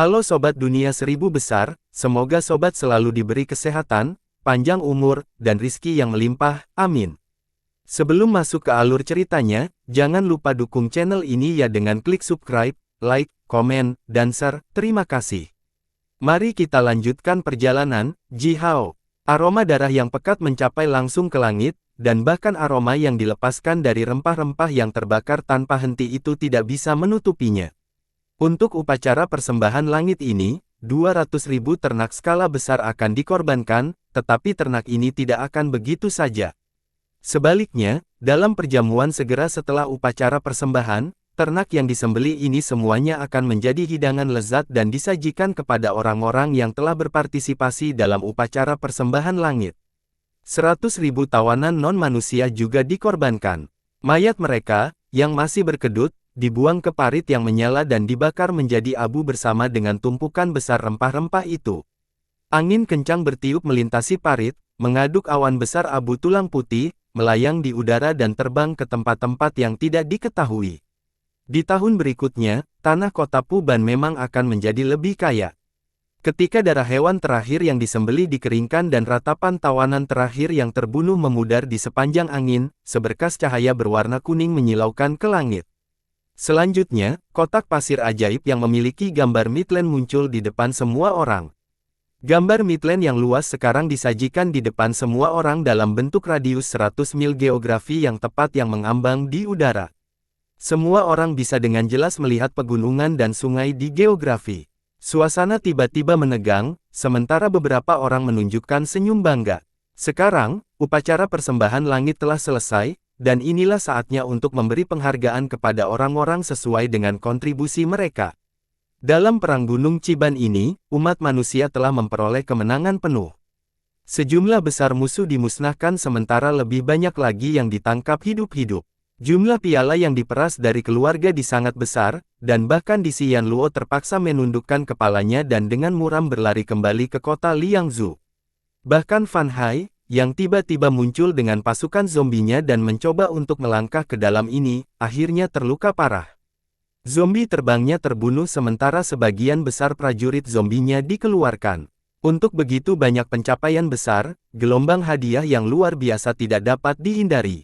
Halo Sobat Dunia Seribu Besar, semoga Sobat selalu diberi kesehatan, panjang umur, dan rizki yang melimpah, amin. Sebelum masuk ke alur ceritanya, jangan lupa dukung channel ini ya dengan klik subscribe, like, komen, dan share, terima kasih. Mari kita lanjutkan perjalanan, Jihao. Aroma darah yang pekat mencapai langsung ke langit, dan bahkan aroma yang dilepaskan dari rempah-rempah yang terbakar tanpa henti itu tidak bisa menutupinya. Untuk upacara persembahan langit ini, 200.000 ternak skala besar akan dikorbankan, tetapi ternak ini tidak akan begitu saja. Sebaliknya, dalam perjamuan segera setelah upacara persembahan, ternak yang disembelih ini semuanya akan menjadi hidangan lezat dan disajikan kepada orang-orang yang telah berpartisipasi dalam upacara persembahan langit. 100.000 tawanan non-manusia juga dikorbankan. Mayat mereka, yang masih berkedut, dibuang ke parit yang menyala dan dibakar menjadi abu bersama dengan tumpukan besar rempah-rempah itu. Angin kencang bertiup melintasi parit, mengaduk awan besar abu tulang putih, melayang di udara dan terbang ke tempat-tempat yang tidak diketahui. Di tahun berikutnya, tanah kota Puban memang akan menjadi lebih kaya. Ketika darah hewan terakhir yang disembelih dikeringkan dan ratapan tawanan terakhir yang terbunuh memudar di sepanjang angin, seberkas cahaya berwarna kuning menyilaukan ke langit. Selanjutnya, kotak pasir ajaib yang memiliki gambar Midland muncul di depan semua orang. Gambar Midland yang luas sekarang disajikan di depan semua orang dalam bentuk radius 100 mil geografi yang tepat yang mengambang di udara. Semua orang bisa dengan jelas melihat pegunungan dan sungai di geografi. Suasana tiba-tiba menegang, sementara beberapa orang menunjukkan senyum bangga. Sekarang, upacara persembahan langit telah selesai, dan inilah saatnya untuk memberi penghargaan kepada orang-orang sesuai dengan kontribusi mereka. Dalam perang Gunung Ciban ini, umat manusia telah memperoleh kemenangan penuh. Sejumlah besar musuh dimusnahkan sementara lebih banyak lagi yang ditangkap hidup-hidup. Jumlah piala yang diperas dari keluarga sangat besar, dan bahkan di Xian Luo terpaksa menundukkan kepalanya dan dengan muram berlari kembali ke kota Liangzhou. Bahkan Fan Hai, yang tiba-tiba muncul dengan pasukan zombinya dan mencoba untuk melangkah ke dalam ini, akhirnya terluka parah. Zombie terbangnya terbunuh sementara sebagian besar prajurit zombinya dikeluarkan. Untuk begitu banyak pencapaian besar, gelombang hadiah yang luar biasa tidak dapat dihindari.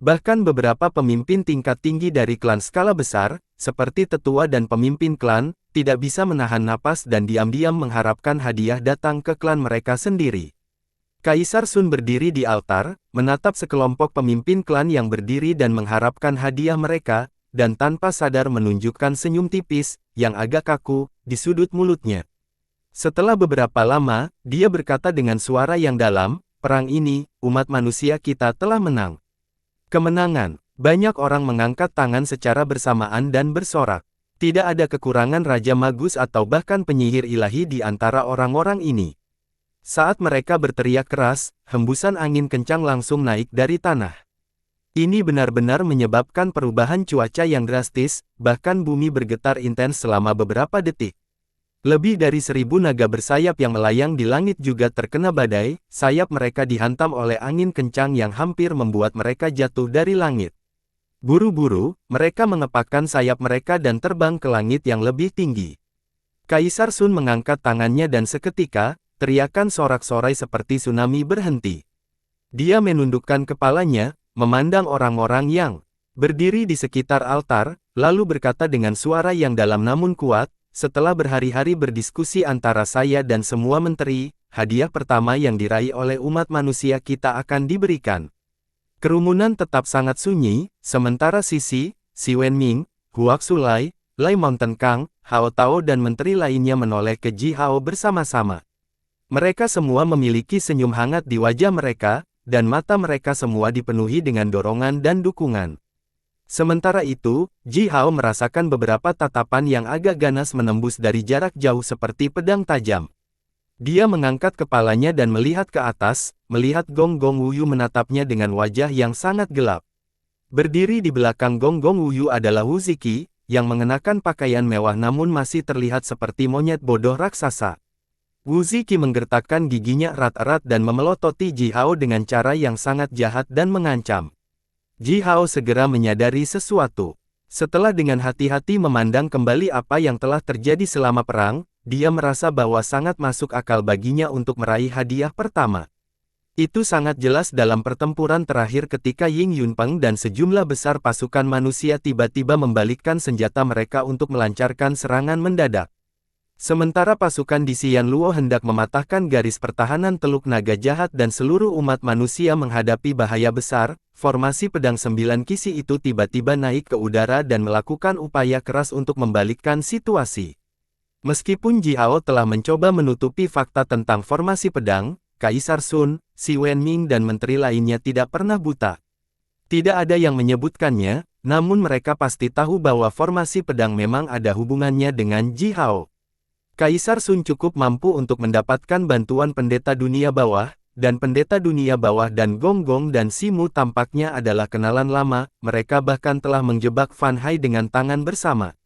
Bahkan beberapa pemimpin tingkat tinggi dari klan skala besar, seperti tetua dan pemimpin klan, tidak bisa menahan napas dan diam-diam mengharapkan hadiah datang ke klan mereka sendiri. Kaisar Sun berdiri di altar, menatap sekelompok pemimpin klan yang berdiri dan mengharapkan hadiah mereka, dan tanpa sadar menunjukkan senyum tipis, yang agak kaku, di sudut mulutnya. Setelah beberapa lama, dia berkata dengan suara yang dalam, "Perang ini, umat manusia kita telah menang." Kemenangan. Banyak orang mengangkat tangan secara bersamaan dan bersorak. Tidak ada kekurangan Raja Magus atau bahkan penyihir ilahi di antara orang-orang ini. Saat mereka berteriak keras, hembusan angin kencang langsung naik dari tanah. Ini benar-benar menyebabkan perubahan cuaca yang drastis, bahkan bumi bergetar intens selama beberapa detik. Lebih dari 1000 naga bersayap yang melayang di langit juga terkena badai, sayap mereka dihantam oleh angin kencang yang hampir membuat mereka jatuh dari langit. Buru-buru, mereka mengepakkan sayap mereka dan terbang ke langit yang lebih tinggi. Kaisar Sun mengangkat tangannya dan seketika, teriakan sorak-sorai seperti tsunami berhenti. Dia menundukkan kepalanya, memandang orang-orang yang berdiri di sekitar altar, lalu berkata dengan suara yang dalam namun kuat, "Setelah berhari-hari berdiskusi antara saya dan semua menteri, hadiah pertama yang diraih oleh umat manusia kita akan diberikan." Kerumunan tetap sangat sunyi, sementara Sisi, Si Wenming, Huak Sulai, Lai Mountain Kang, Hao Tao dan menteri lainnya menoleh ke Jihao bersama-sama. Mereka semua memiliki senyum hangat di wajah mereka, dan mata mereka semua dipenuhi dengan dorongan dan dukungan. Sementara itu, Jihao merasakan beberapa tatapan yang agak ganas menembus dari jarak jauh seperti pedang tajam. Dia mengangkat kepalanya dan melihat ke atas, melihat Gong Gong Wuyu menatapnya dengan wajah yang sangat gelap. Berdiri di belakang Gong Gong Wuyu adalah Wu Ziki, yang mengenakan pakaian mewah namun masih terlihat seperti monyet bodoh raksasa. Wu Ziki menggertakkan giginya erat-erat dan memelototi Jihao dengan cara yang sangat jahat dan mengancam. Jihao segera menyadari sesuatu. Setelah dengan hati-hati memandang kembali apa yang telah terjadi selama perang, dia merasa bahwa sangat masuk akal baginya untuk meraih hadiah pertama. Itu sangat jelas dalam pertempuran terakhir ketika Ying Yunpeng dan sejumlah besar pasukan manusia tiba-tiba membalikkan senjata mereka untuk melancarkan serangan mendadak. Sementara pasukan di Xian Luo hendak mematahkan garis pertahanan Teluk Naga Jahat dan seluruh umat manusia menghadapi bahaya besar, formasi pedang 9 kisi itu tiba-tiba naik ke udara dan melakukan upaya keras untuk membalikkan situasi. Meskipun Ji Hao telah mencoba menutupi fakta tentang formasi pedang, Kaisar Sun, Xi Wenming dan menteri lainnya tidak pernah buta. Tidak ada yang menyebutkannya, namun mereka pasti tahu bahwa formasi pedang memang ada hubungannya dengan Ji Hao. Kaisar Sun cukup mampu untuk mendapatkan bantuan pendeta dunia bawah, dan pendeta dunia bawah dan Gong Gong dan Simu tampaknya adalah kenalan lama, mereka bahkan telah menjebak Fan Hai dengan tangan bersama.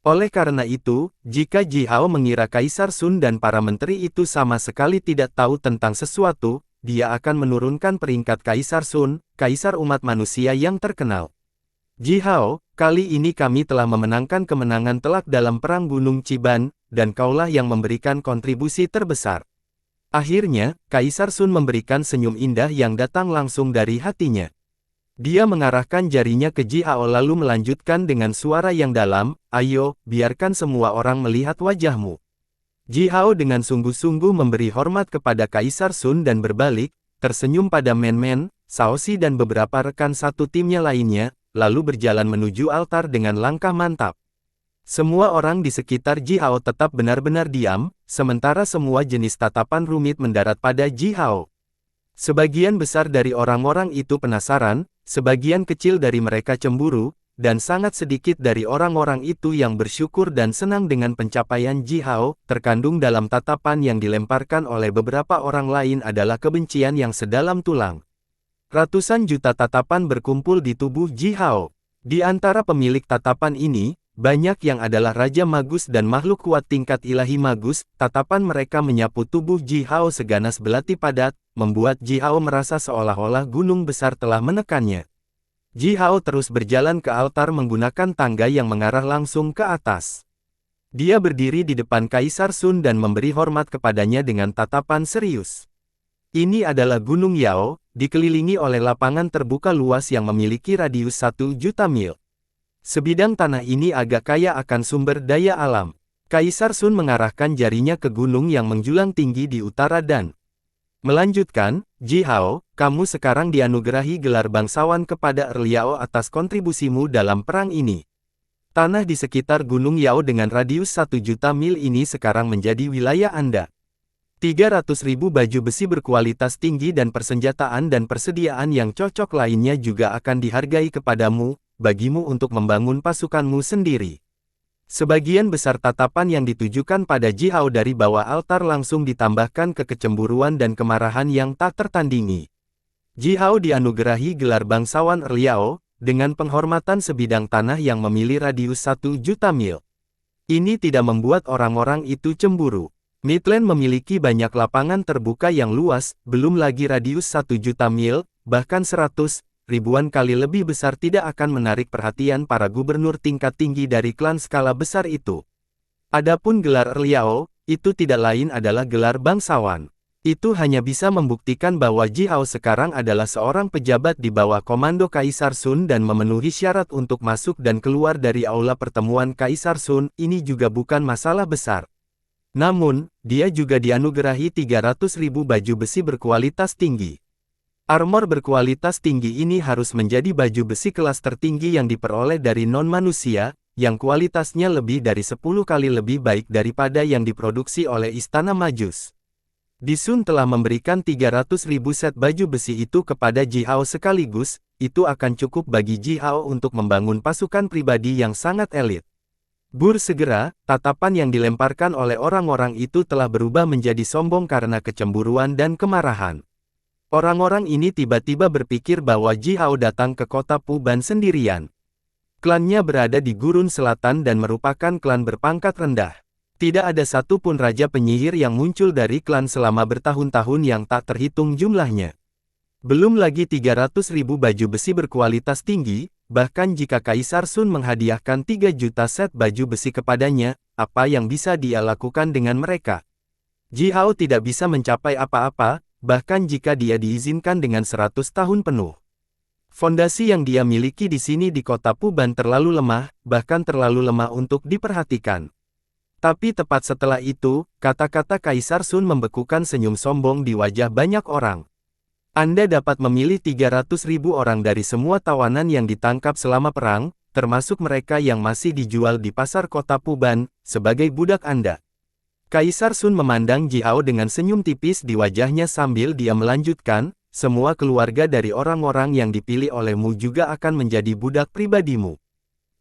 Oleh karena itu, jika Ji Hao mengira Kaisar Sun dan para menteri itu sama sekali tidak tahu tentang sesuatu, dia akan menurunkan peringkat Kaisar Sun, Kaisar umat manusia yang terkenal. Ji Hao, kali ini kami telah memenangkan kemenangan telak dalam Perang Gunung Chiban, dan kaulah yang memberikan kontribusi terbesar. Akhirnya, Kaisar Sun memberikan senyum indah yang datang langsung dari hatinya. Dia mengarahkan jarinya ke Ji Hao lalu melanjutkan dengan suara yang dalam, "Ayo, biarkan semua orang melihat wajahmu." Ji Hao dengan sungguh-sungguh memberi hormat kepada Kaisar Sun dan berbalik, tersenyum pada Men-Men, Shaoxi dan beberapa rekan satu timnya lainnya, lalu berjalan menuju altar dengan langkah mantap. Semua orang di sekitar Ji Hao tetap benar-benar diam, sementara semua jenis tatapan rumit mendarat pada Ji Hao. Sebagian besar dari orang-orang itu penasaran, sebagian kecil dari mereka cemburu, dan sangat sedikit dari orang-orang itu yang bersyukur dan senang dengan pencapaian Ji Hao. Terkandung dalam tatapan yang dilemparkan oleh beberapa orang lain adalah kebencian yang sedalam tulang. Ratusan juta tatapan berkumpul di tubuh Ji Hao. Di antara pemilik tatapan ini, banyak yang adalah Raja Magus dan makhluk kuat tingkat ilahi Magus. Tatapan mereka menyapu tubuh Ji Hao seganas belati padat, membuat Ji Hao merasa seolah-olah gunung besar telah menekannya. Ji Hao terus berjalan ke altar menggunakan tangga yang mengarah langsung ke atas. Dia berdiri di depan Kaisar Sun dan memberi hormat kepadanya dengan tatapan serius. Ini adalah Gunung Yao, dikelilingi oleh lapangan terbuka luas yang memiliki radius 1 juta mil. Sebidang tanah ini agak kaya akan sumber daya alam. Kaisar Sun mengarahkan jarinya ke gunung yang menjulang tinggi di utara dan melanjutkan, "Ji Hao, kamu sekarang dianugerahi gelar bangsawan kepada Erliao atas kontribusimu dalam perang ini. Tanah di sekitar Gunung Yao dengan radius 1 juta mil ini sekarang menjadi wilayah Anda. 300.000 baju besi berkualitas tinggi dan persenjataan dan persediaan yang cocok lainnya juga akan dihargai kepadamu, bagimu untuk membangun pasukanmu sendiri." Sebagian besar tatapan yang ditujukan pada Ji Hao dari bawah altar langsung ditambahkan ke kecemburuan dan kemarahan yang tak tertandingi. Ji Hao dianugerahi gelar bangsawan Erliao, dengan penghormatan sebidang tanah yang memiliki radius 1 juta mil. Ini tidak membuat orang-orang itu cemburu. Midland memiliki banyak lapangan terbuka yang luas, belum lagi radius 1 juta mil, bahkan 100 ribuan kali lebih besar tidak akan menarik perhatian para gubernur tingkat tinggi dari klan skala besar itu. Adapun gelar Erliao, itu tidak lain adalah gelar bangsawan. Itu hanya bisa membuktikan bahwa Ji Hao sekarang adalah seorang pejabat di bawah komando Kaisar Sun dan memenuhi syarat untuk masuk dan keluar dari aula pertemuan Kaisar Sun. Ini juga bukan masalah besar. Namun, dia juga dianugerahi 300.000 baju besi berkualitas tinggi. Armor berkualitas tinggi ini harus menjadi baju besi kelas tertinggi yang diperoleh dari non-manusia, yang kualitasnya lebih dari 10 kali lebih baik daripada yang diproduksi oleh Istana Majus. Di Sun telah memberikan 300.000 set baju besi itu kepada Ji Hao sekaligus, itu akan cukup bagi Ji Hao untuk membangun pasukan pribadi yang sangat elit. Segera, tatapan yang dilemparkan oleh orang-orang itu telah berubah menjadi sombong karena kecemburuan dan kemarahan. Orang-orang ini tiba-tiba berpikir bahwa Ji Hao datang ke kota Puban sendirian. Klannya berada di gurun selatan dan merupakan klan berpangkat rendah. Tidak ada satupun raja penyihir yang muncul dari klan selama bertahun-tahun yang tak terhitung jumlahnya. Belum lagi 300.000 baju besi berkualitas tinggi, bahkan jika Kaisar Sun menghadiahkan 3 juta set baju besi kepadanya, apa yang bisa dia lakukan dengan mereka? Ji Hao tidak bisa mencapai apa-apa, bahkan jika dia diizinkan dengan 100 tahun penuh. Fondasi yang dia miliki di sini di kota Puban terlalu lemah, bahkan terlalu lemah untuk diperhatikan. Tapi tepat setelah itu, kata-kata Kaisar Sun membekukan senyum sombong di wajah banyak orang. Anda dapat memilih 300.000 orang dari semua tawanan yang ditangkap selama perang, termasuk mereka yang masih dijual di pasar kota Puban, sebagai budak Anda. Kaisar Sun memandang Ji Hao dengan senyum tipis di wajahnya sambil dia melanjutkan, semua keluarga dari orang-orang yang dipilih olehmu juga akan menjadi budak pribadimu.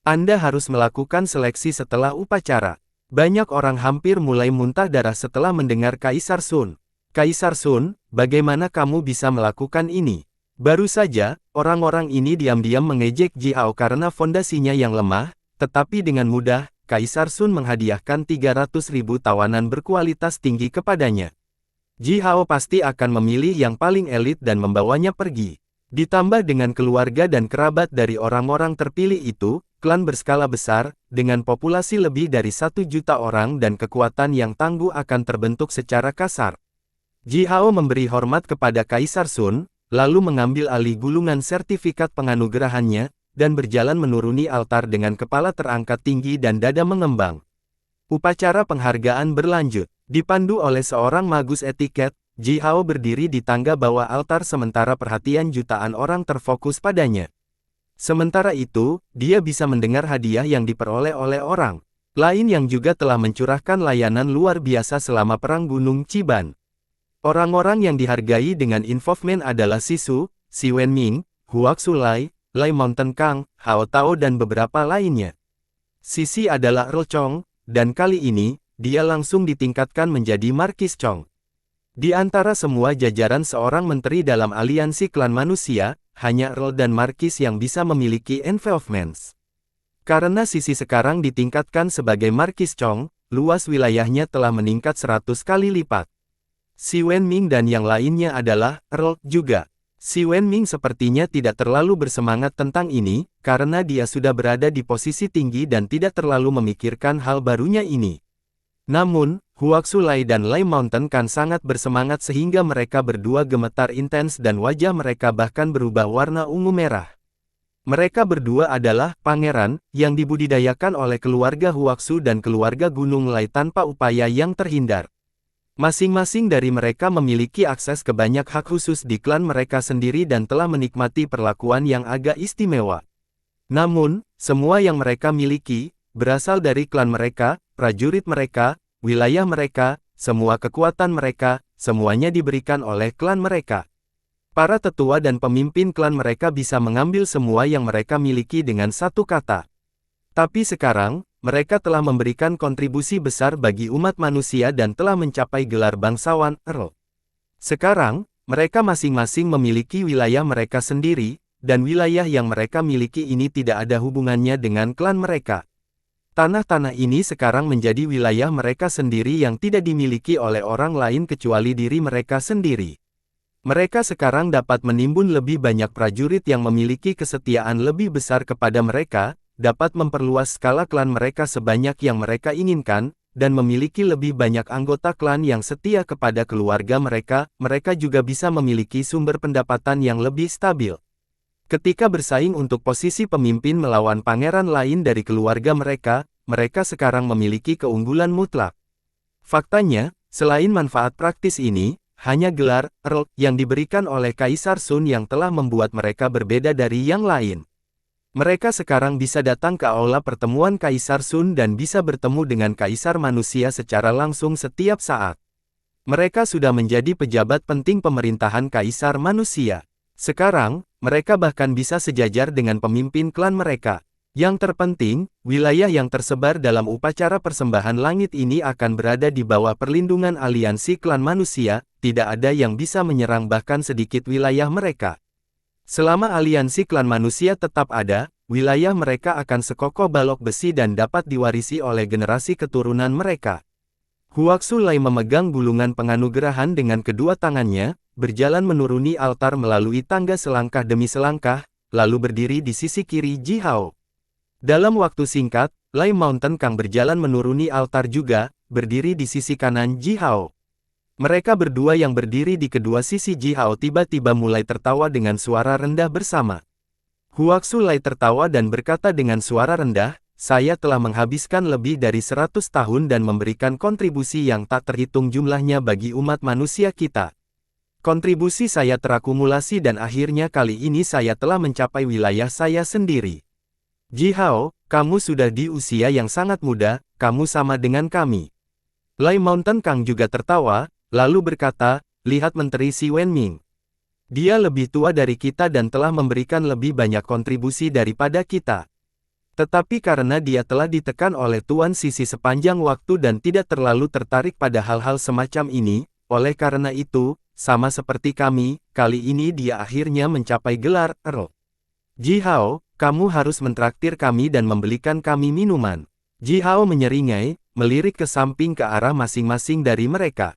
Anda harus melakukan seleksi setelah upacara. Banyak orang hampir mulai muntah darah setelah mendengar Kaisar Sun. Kaisar Sun, bagaimana kamu bisa melakukan ini? Baru saja, orang-orang ini diam-diam mengejek Ji Hao karena fondasinya yang lemah, tetapi dengan mudah, Kaisar Sun menghadiahkan 300.000 tawanan berkualitas tinggi kepadanya. Ji Hao pasti akan memilih yang paling elit dan membawanya pergi. Ditambah dengan keluarga dan kerabat dari orang-orang terpilih itu, klan berskala besar, dengan populasi lebih dari 1 juta orang dan kekuatan yang tangguh akan terbentuk secara kasar. Ji Hao memberi hormat kepada Kaisar Sun, lalu mengambil alih gulungan sertifikat penganugerahannya, dan berjalan menuruni altar dengan kepala terangkat tinggi dan dada mengembang. Upacara penghargaan berlanjut. Dipandu oleh seorang magus etiket, Ji Hao berdiri di tangga bawah altar sementara perhatian jutaan orang terfokus padanya. Sementara itu, dia bisa mendengar hadiah yang diperoleh oleh orang lain yang juga telah mencurahkan layanan luar biasa selama Perang Gunung Chiban. Orang-orang yang dihargai dengan involvement adalah Sisu, Si Wenming, Huak Sulai, Lai Mountain Kang, Hao Tao dan beberapa lainnya. Sisi adalah Earl Chong, dan kali ini, dia langsung ditingkatkan menjadi Markis Chong. Di antara semua jajaran seorang menteri dalam aliansi klan manusia, hanya Earl dan Markis yang bisa memiliki involvements. Karena Sisi sekarang ditingkatkan sebagai Markis Chong, luas wilayahnya telah meningkat 100 kali lipat. Si Wenming dan yang lainnya adalah Earl juga. Si Wenming sepertinya tidak terlalu bersemangat tentang ini, karena dia sudah berada di posisi tinggi dan tidak terlalu memikirkan hal barunya ini. Namun, Huak Sulai dan Lai Mountain kan sangat bersemangat sehingga mereka berdua gemetar intens dan wajah mereka bahkan berubah warna ungu merah. Mereka berdua adalah pangeran yang dibudidayakan oleh keluarga Huaksu dan keluarga Gunung Lai tanpa upaya yang terhindar. Masing-masing dari mereka memiliki akses ke banyak hak khusus di klan mereka sendiri dan telah menikmati perlakuan yang agak istimewa. Namun, semua yang mereka miliki, berasal dari klan mereka, prajurit mereka, wilayah mereka, semua kekuatan mereka, semuanya diberikan oleh klan mereka. Para tetua dan pemimpin klan mereka bisa mengambil semua yang mereka miliki dengan satu kata. Tapi sekarang, mereka telah memberikan kontribusi besar bagi umat manusia dan telah mencapai gelar bangsawan Earl. Sekarang, mereka masing-masing memiliki wilayah mereka sendiri, dan wilayah yang mereka miliki ini tidak ada hubungannya dengan klan mereka. Tanah-tanah ini sekarang menjadi wilayah mereka sendiri yang tidak dimiliki oleh orang lain kecuali diri mereka sendiri. Mereka sekarang dapat menimbun lebih banyak prajurit yang memiliki kesetiaan lebih besar kepada mereka, dapat memperluas skala klan mereka sebanyak yang mereka inginkan, dan memiliki lebih banyak anggota klan yang setia kepada keluarga mereka. Mereka juga bisa memiliki sumber pendapatan yang lebih stabil. Ketika bersaing untuk posisi pemimpin melawan pangeran lain dari keluarga mereka, mereka sekarang memiliki keunggulan mutlak. Faktanya, selain manfaat praktis ini, hanya gelar Earl yang diberikan oleh Kaisar Sun yang telah membuat mereka berbeda dari yang lain. Mereka sekarang bisa datang ke aula pertemuan Kaisar Sun dan bisa bertemu dengan Kaisar Manusia secara langsung setiap saat. Mereka sudah menjadi pejabat penting pemerintahan Kaisar Manusia. Sekarang, mereka bahkan bisa sejajar dengan pemimpin klan mereka. Yang terpenting, wilayah yang tersebar dalam upacara persembahan langit ini akan berada di bawah perlindungan aliansi klan manusia, tidak ada yang bisa menyerang bahkan sedikit wilayah mereka. Selama aliansi klan manusia tetap ada, wilayah mereka akan sekokoh balok besi dan dapat diwarisi oleh generasi keturunan mereka. Huak Sulai memegang gulungan penganugerahan dengan kedua tangannya, berjalan menuruni altar melalui tangga selangkah demi selangkah, lalu berdiri di sisi kiri Ji Hao. Dalam waktu singkat, Lai Mountain Kang berjalan menuruni altar juga, berdiri di sisi kanan Ji Hao. Mereka berdua yang berdiri di kedua sisi Ji Hao tiba-tiba mulai tertawa dengan suara rendah bersama. Huaxu Lai tertawa dan berkata dengan suara rendah, "Saya telah menghabiskan lebih dari 100 tahun dan memberikan kontribusi yang tak terhitung jumlahnya bagi umat manusia kita. Kontribusi saya terakumulasi dan akhirnya kali ini saya telah mencapai wilayah saya sendiri. Ji Hao, kamu sudah di usia yang sangat muda, kamu sama dengan kami." Lai Mountain Kang juga tertawa, lalu berkata, "Lihat Menteri Si Wenming. Dia lebih tua dari kita dan telah memberikan lebih banyak kontribusi daripada kita. Tetapi karena dia telah ditekan oleh Tuan Sisi sepanjang waktu dan tidak terlalu tertarik pada hal-hal semacam ini, oleh karena itu, sama seperti kami, kali ini dia akhirnya mencapai gelar Earl. Ji Hao, kamu harus mentraktir kami dan membelikan kami minuman." Ji Hao menyeringai, melirik ke samping ke arah masing-masing dari mereka.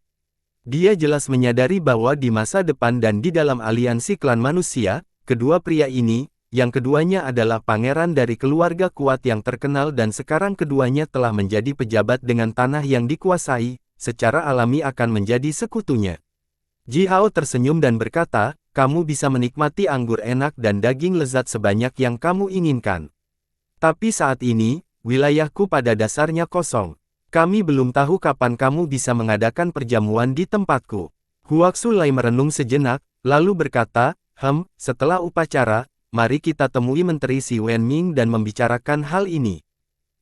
Dia jelas menyadari bahwa di masa depan dan di dalam aliansi klan manusia, kedua pria ini, yang keduanya adalah pangeran dari keluarga kuat yang terkenal dan sekarang keduanya telah menjadi pejabat dengan tanah yang dikuasai, secara alami akan menjadi sekutunya. Ji Hao tersenyum dan berkata, "Kamu bisa menikmati anggur enak dan daging lezat sebanyak yang kamu inginkan. Tapi saat ini, wilayahku pada dasarnya kosong. Kami belum tahu kapan kamu bisa mengadakan perjamuan di tempatku." Huaxu Lai merenung sejenak, lalu berkata, setelah upacara, mari kita temui Menteri Si Wenming dan membicarakan hal ini.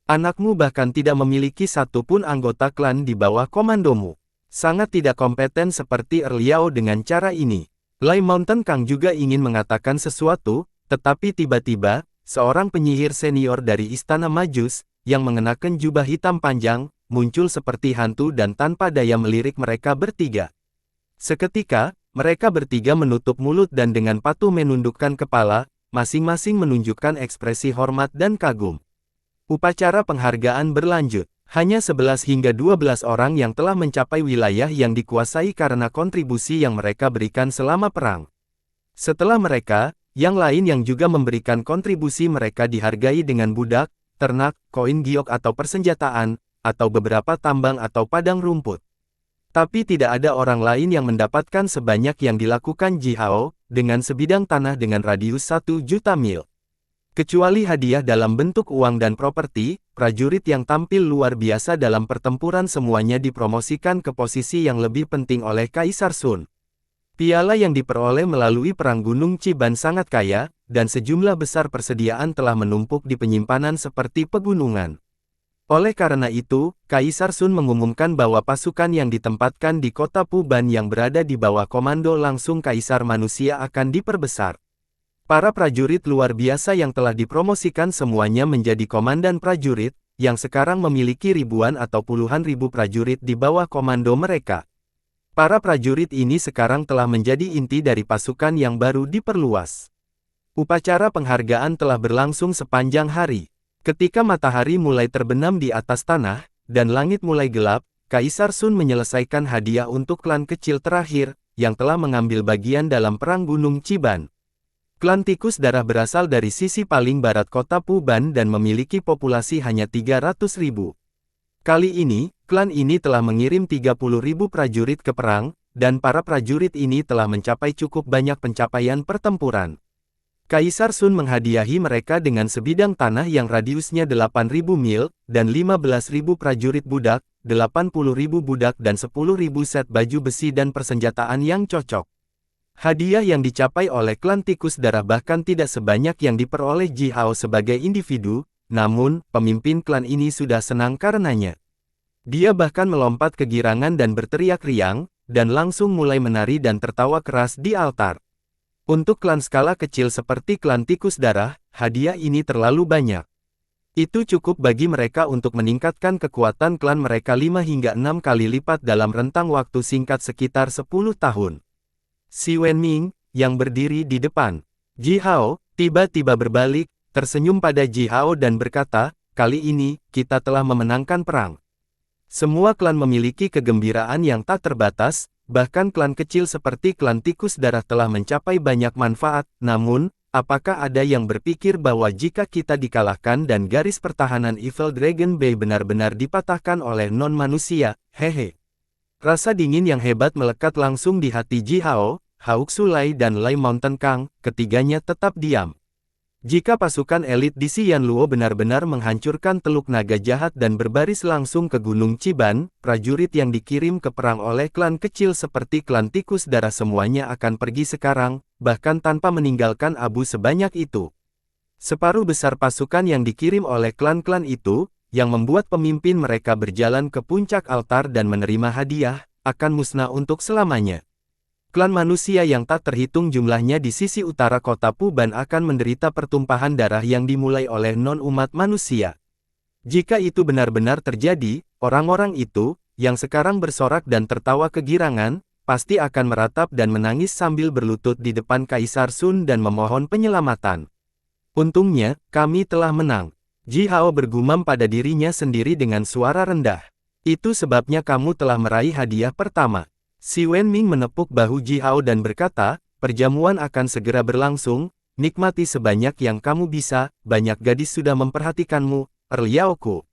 Anakmu bahkan tidak memiliki satupun anggota klan di bawah komandomu. Sangat tidak kompeten seperti Liao dengan cara ini." Lai Mountain Kang juga ingin mengatakan sesuatu, tetapi tiba-tiba, seorang penyihir senior dari Istana Majus, yang mengenakan jubah hitam panjang, muncul seperti hantu dan tanpa daya melirik mereka bertiga. Seketika, mereka bertiga menutup mulut dan dengan patuh menundukkan kepala, masing-masing menunjukkan ekspresi hormat dan kagum. Upacara penghargaan berlanjut. Hanya 11 hingga 12 orang yang telah mencapai wilayah yang dikuasai karena kontribusi yang mereka berikan selama perang. Setelah mereka, yang lain yang juga memberikan kontribusi mereka dihargai dengan budak, ternak, koin giok atau persenjataan, atau beberapa tambang atau padang rumput. Tapi tidak ada orang lain yang mendapatkan sebanyak yang dilakukan Ji Hao, dengan sebidang tanah dengan radius 1 juta mil. Kecuali hadiah dalam bentuk uang dan properti, prajurit yang tampil luar biasa dalam pertempuran semuanya dipromosikan ke posisi yang lebih penting oleh Kaisar Sun. Piala yang diperoleh melalui Perang Gunung Chiban sangat kaya, dan sejumlah besar persediaan telah menumpuk di penyimpanan seperti pegunungan. Oleh karena itu, Kaisar Sun mengumumkan bahwa pasukan yang ditempatkan di kota Puban yang berada di bawah komando langsung Kaisar Manusia akan diperbesar. Para prajurit luar biasa yang telah dipromosikan semuanya menjadi komandan prajurit, yang sekarang memiliki ribuan atau puluhan ribu prajurit di bawah komando mereka. Para prajurit ini sekarang telah menjadi inti dari pasukan yang baru diperluas. Upacara penghargaan telah berlangsung sepanjang hari. Ketika matahari mulai terbenam di atas tanah, dan langit mulai gelap, Kaisar Sun menyelesaikan hadiah untuk klan kecil terakhir, yang telah mengambil bagian dalam Perang Gunung Chiban. Klan Tikus Darah berasal dari sisi paling barat kota Puban dan memiliki populasi hanya 300.000. Kali ini, klan ini telah mengirim 30.000 prajurit ke perang, dan para prajurit ini telah mencapai cukup banyak pencapaian pertempuran. Kaisar Sun menghadiahi mereka dengan sebidang tanah yang radiusnya 8.000 mil, dan 15.000 prajurit budak, 80.000 budak dan 10.000 set baju besi dan persenjataan yang cocok. Hadiah yang dicapai oleh klan Tikus Darah bahkan tidak sebanyak yang diperoleh Ji Hao sebagai individu, namun, pemimpin klan ini sudah senang karenanya. Dia bahkan melompat kegirangan dan berteriak riang, dan langsung mulai menari dan tertawa keras di altar. Untuk klan skala kecil seperti klan Tikus Darah, hadiah ini terlalu banyak. Itu cukup bagi mereka untuk meningkatkan kekuatan klan mereka 5 hingga 6 kali lipat dalam rentang waktu singkat sekitar 10 tahun. Si Wenming, yang berdiri di depan Ji Hao, tiba-tiba berbalik, tersenyum pada Ji Hao dan berkata, "Kali ini, kita telah memenangkan perang." Semua klan memiliki kegembiraan yang tak terbatas, bahkan klan kecil seperti klan tikus darah telah mencapai banyak manfaat, namun, apakah ada yang berpikir bahwa jika kita dikalahkan dan garis pertahanan Evil Dragon Bay benar-benar dipatahkan oleh non-manusia, hehe. Rasa dingin yang hebat melekat langsung di hati Ji Hao, Hawk Sulai dan Lai Mountain Kang, ketiganya tetap diam. Jika pasukan elit di Xianluo benar-benar menghancurkan Teluk Naga Jahat dan berbaris langsung ke Gunung Chiban, prajurit yang dikirim ke perang oleh klan kecil seperti klan tikus darah semuanya akan pergi sekarang, bahkan tanpa meninggalkan abu sebanyak itu. Separuh besar pasukan yang dikirim oleh klan-klan itu, yang membuat pemimpin mereka berjalan ke puncak altar dan menerima hadiah, akan musnah untuk selamanya. Klan manusia yang tak terhitung jumlahnya di sisi utara kota Puban akan menderita pertumpahan darah yang dimulai oleh non-umat manusia. Jika itu benar-benar terjadi, orang-orang itu, yang sekarang bersorak dan tertawa kegirangan, pasti akan meratap dan menangis sambil berlutut di depan Kaisar Sun dan memohon penyelamatan. Untungnya, kami telah menang. Ji Hao bergumam pada dirinya sendiri dengan suara rendah. Itu sebabnya kamu telah meraih hadiah pertama. Si Wenming menepuk bahu Ji Hao dan berkata, perjamuan akan segera berlangsung, nikmati sebanyak yang kamu bisa, banyak gadis sudah memperhatikanmu, Liaoku.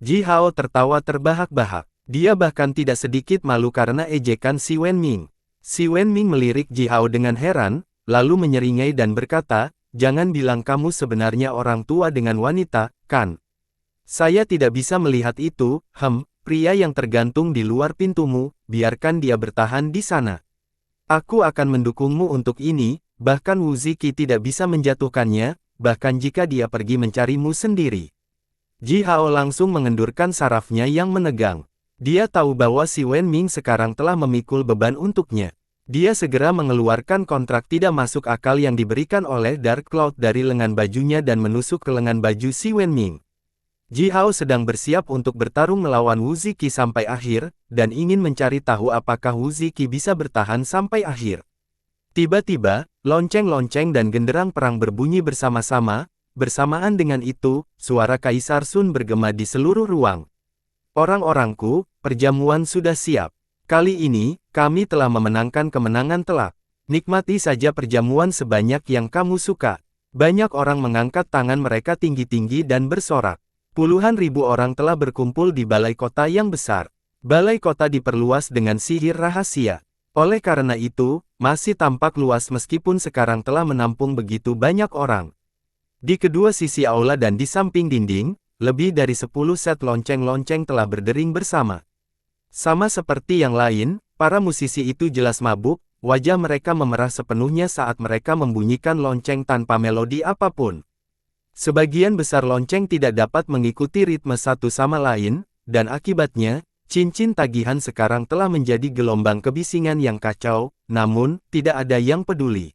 Ji Hao tertawa terbahak-bahak. Dia bahkan tidak sedikit malu karena ejekan si Wenming. Si Wenming melirik Ji Hao dengan heran, lalu menyeringai dan berkata, jangan bilang kamu sebenarnya orang tua dengan wanita, kan? Saya tidak bisa melihat itu, pria yang tergantung di luar pintumu, biarkan dia bertahan di sana. Aku akan mendukungmu untuk ini, bahkan Wu Ziki tidak bisa menjatuhkannya, bahkan jika dia pergi mencarimu sendiri. Ji Hao langsung mengendurkan sarafnya yang menegang. Dia tahu bahwa si Wenming sekarang telah memikul beban untuknya. Dia segera mengeluarkan kontrak tidak masuk akal yang diberikan oleh Dark Cloud dari lengan bajunya dan menusuk ke lengan baju si Wenming. Ji Hao sedang bersiap untuk bertarung melawan Wu Ziki sampai akhir, dan ingin mencari tahu apakah Wu Ziki bisa bertahan sampai akhir. Tiba-tiba, lonceng-lonceng dan genderang perang berbunyi bersama-sama, bersamaan dengan itu, suara Kaisar Sun bergema di seluruh ruang. Orang-orangku, perjamuan sudah siap. Kali ini, kami telah memenangkan kemenangan telak. Nikmati saja perjamuan sebanyak yang kamu suka. Banyak orang mengangkat tangan mereka tinggi-tinggi dan bersorak. Puluhan ribu orang telah berkumpul di balai kota yang besar. Balai kota diperluas dengan sihir rahasia. Oleh karena itu, masih tampak luas meskipun sekarang telah menampung begitu banyak orang. Di kedua sisi aula dan di samping dinding, lebih dari 10 set lonceng-lonceng telah berdering bersama. Sama seperti yang lain, para musisi itu jelas mabuk, wajah mereka memerah sepenuhnya saat mereka membunyikan lonceng tanpa melodi apapun. Sebagian besar lonceng tidak dapat mengikuti ritme satu sama lain, dan akibatnya, cincin tagihan sekarang telah menjadi gelombang kebisingan yang kacau, namun, tidak ada yang peduli.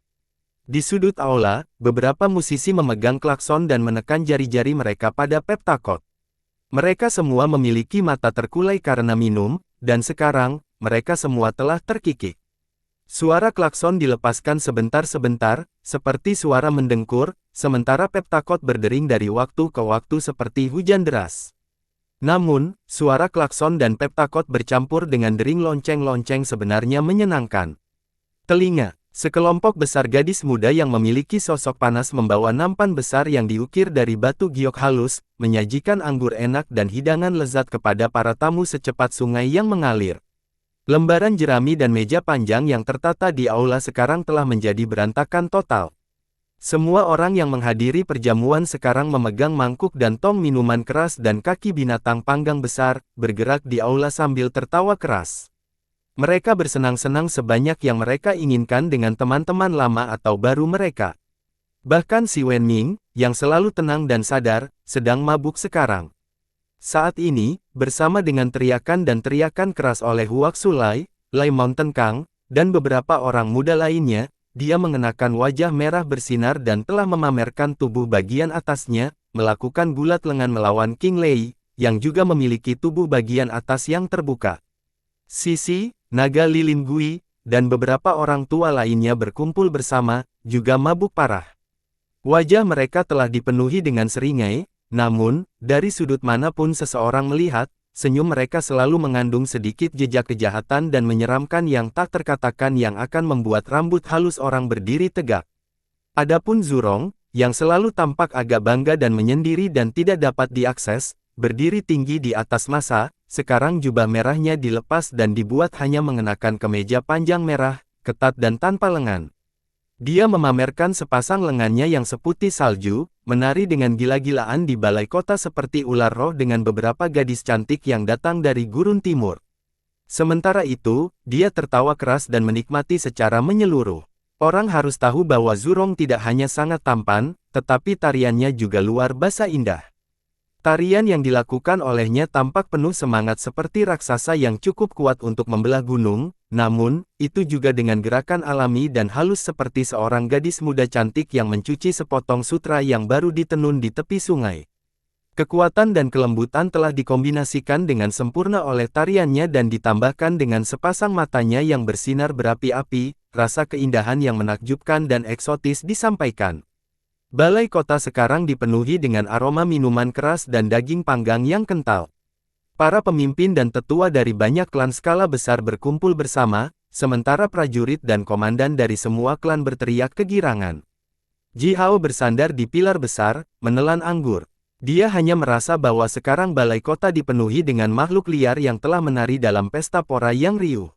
Di sudut aula, beberapa musisi memegang klakson dan menekan jari-jari mereka pada peptakot. Mereka semua memiliki mata terkulai karena minum, dan sekarang, mereka semua telah terkikik. Suara klakson dilepaskan sebentar-sebentar, seperti suara mendengkur, sementara peptakot berdering dari waktu ke waktu seperti hujan deras. Namun, suara klakson dan peptakot bercampur dengan dering lonceng-lonceng sebenarnya menyenangkan. Telinga, sekelompok besar gadis muda yang memiliki sosok panas membawa nampan besar yang diukir dari batu giok halus, menyajikan anggur enak dan hidangan lezat kepada para tamu secepat sungai yang mengalir. Lembaran jerami dan meja panjang yang tertata di aula sekarang telah menjadi berantakan total. Semua orang yang menghadiri perjamuan sekarang memegang mangkuk dan tong minuman keras dan kaki binatang panggang besar, bergerak di aula sambil tertawa keras. Mereka bersenang-senang sebanyak yang mereka inginkan dengan teman-teman lama atau baru mereka. Bahkan si Wenming, yang selalu tenang dan sadar, sedang mabuk sekarang. Saat ini, bersama dengan teriakan dan teriakan keras oleh Huak Sulai, Lai Mountain Kang, dan beberapa orang muda lainnya, dia mengenakan wajah merah bersinar dan telah memamerkan tubuh bagian atasnya, melakukan gulat lengan melawan King Lei, yang juga memiliki tubuh bagian atas yang terbuka. Sisi, naga lilin Gui, dan beberapa orang tua lainnya berkumpul bersama, juga mabuk parah. Wajah mereka telah dipenuhi dengan seringai, namun, dari sudut manapun seseorang melihat, senyum mereka selalu mengandung sedikit jejak kejahatan dan menyeramkan yang tak terkatakan yang akan membuat rambut halus orang berdiri tegak. Adapun Zurong, yang selalu tampak agak bangga dan menyendiri dan tidak dapat diakses, berdiri tinggi di atas massa, sekarang jubah merahnya dilepas dan dibuat hanya mengenakan kemeja panjang merah, ketat dan tanpa lengan. Dia memamerkan sepasang lengannya yang seputih salju, menari dengan gila-gilaan di balai kota seperti ular roh dengan beberapa gadis cantik yang datang dari gurun timur. Sementara itu, dia tertawa keras dan menikmati secara menyeluruh. Orang harus tahu bahwa Zurong tidak hanya sangat tampan, tetapi tariannya juga luar biasa indah. Tarian yang dilakukan olehnya tampak penuh semangat seperti raksasa yang cukup kuat untuk membelah gunung, namun, itu juga dengan gerakan alami dan halus seperti seorang gadis muda cantik yang mencuci sepotong sutra yang baru ditenun di tepi sungai. Kekuatan dan kelembutan telah dikombinasikan dengan sempurna oleh tariannya dan ditambahkan dengan sepasang matanya yang bersinar berapi-api, rasa keindahan yang menakjubkan dan eksotis disampaikan. Balai kota sekarang dipenuhi dengan aroma minuman keras dan daging panggang yang kental. Para pemimpin dan tetua dari banyak klan skala besar berkumpul bersama, sementara prajurit dan komandan dari semua klan berteriak kegirangan. Ji Hao bersandar di pilar besar, menelan anggur. Dia hanya merasa bahwa sekarang balai kota dipenuhi dengan makhluk liar yang telah menari dalam pesta pora yang riuh.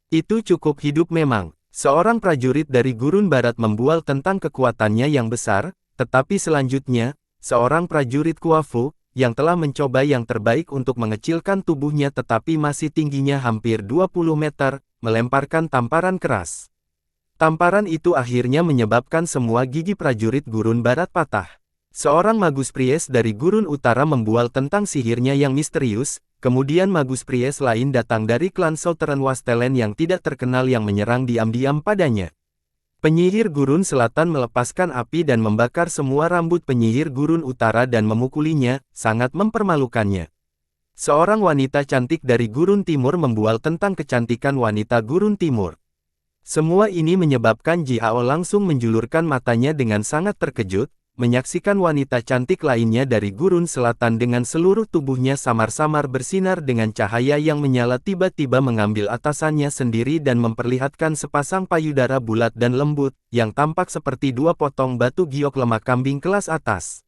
Itu cukup hidup memang. Seorang prajurit dari gurun barat membual tentang kekuatannya yang besar, tetapi selanjutnya, seorang prajurit Kuafu, yang telah mencoba yang terbaik untuk mengecilkan tubuhnya tetapi masih tingginya hampir 20 meter, melemparkan tamparan keras. Tamparan itu akhirnya menyebabkan semua gigi prajurit gurun barat patah. Seorang Magus Pries dari gurun utara membual tentang sihirnya yang misterius, kemudian Magus Pries lain datang dari klan Southern Wastelen yang tidak terkenal yang menyerang diam-diam padanya. Penyihir gurun selatan melepaskan api dan membakar semua rambut penyihir gurun utara dan memukulinya, sangat mempermalukannya. Seorang wanita cantik dari gurun timur membual tentang kecantikan wanita gurun timur. Semua ini menyebabkan Ji Hao langsung menjulurkan matanya dengan sangat terkejut, menyaksikan wanita cantik lainnya dari gurun selatan dengan seluruh tubuhnya samar-samar bersinar dengan cahaya yang menyala tiba-tiba mengambil atasannya sendiri dan memperlihatkan sepasang payudara bulat dan lembut, yang tampak seperti dua potong batu giok lemak kambing kelas atas.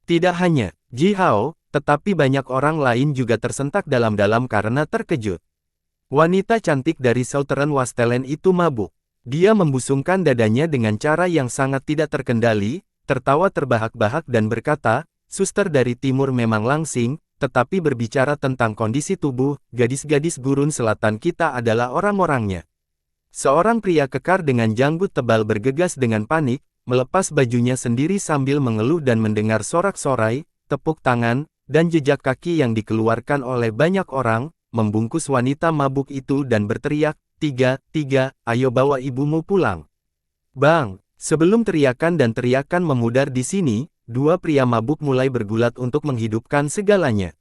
Tidak hanya Ji Hao, tetapi banyak orang lain juga tersentak dalam-dalam karena terkejut. Wanita cantik dari Southern Wastelen itu mabuk. Dia membusungkan dadanya dengan cara yang sangat tidak terkendali, tertawa terbahak-bahak dan berkata, "Suster dari timur memang langsing, tetapi berbicara tentang kondisi tubuh, gadis-gadis gurun selatan kita adalah orang-orangnya." Seorang pria kekar dengan janggut tebal bergegas dengan panik, melepas bajunya sendiri sambil mengeluh dan mendengar sorak-sorai, tepuk tangan, dan jejak kaki yang dikeluarkan oleh banyak orang, membungkus wanita mabuk itu dan berteriak, "Tiga, ayo bawa ibumu pulang." Bang! Sebelum teriakan dan teriakan memudar di sini, dua pria mabuk mulai bergulat untuk menghidupkan segalanya.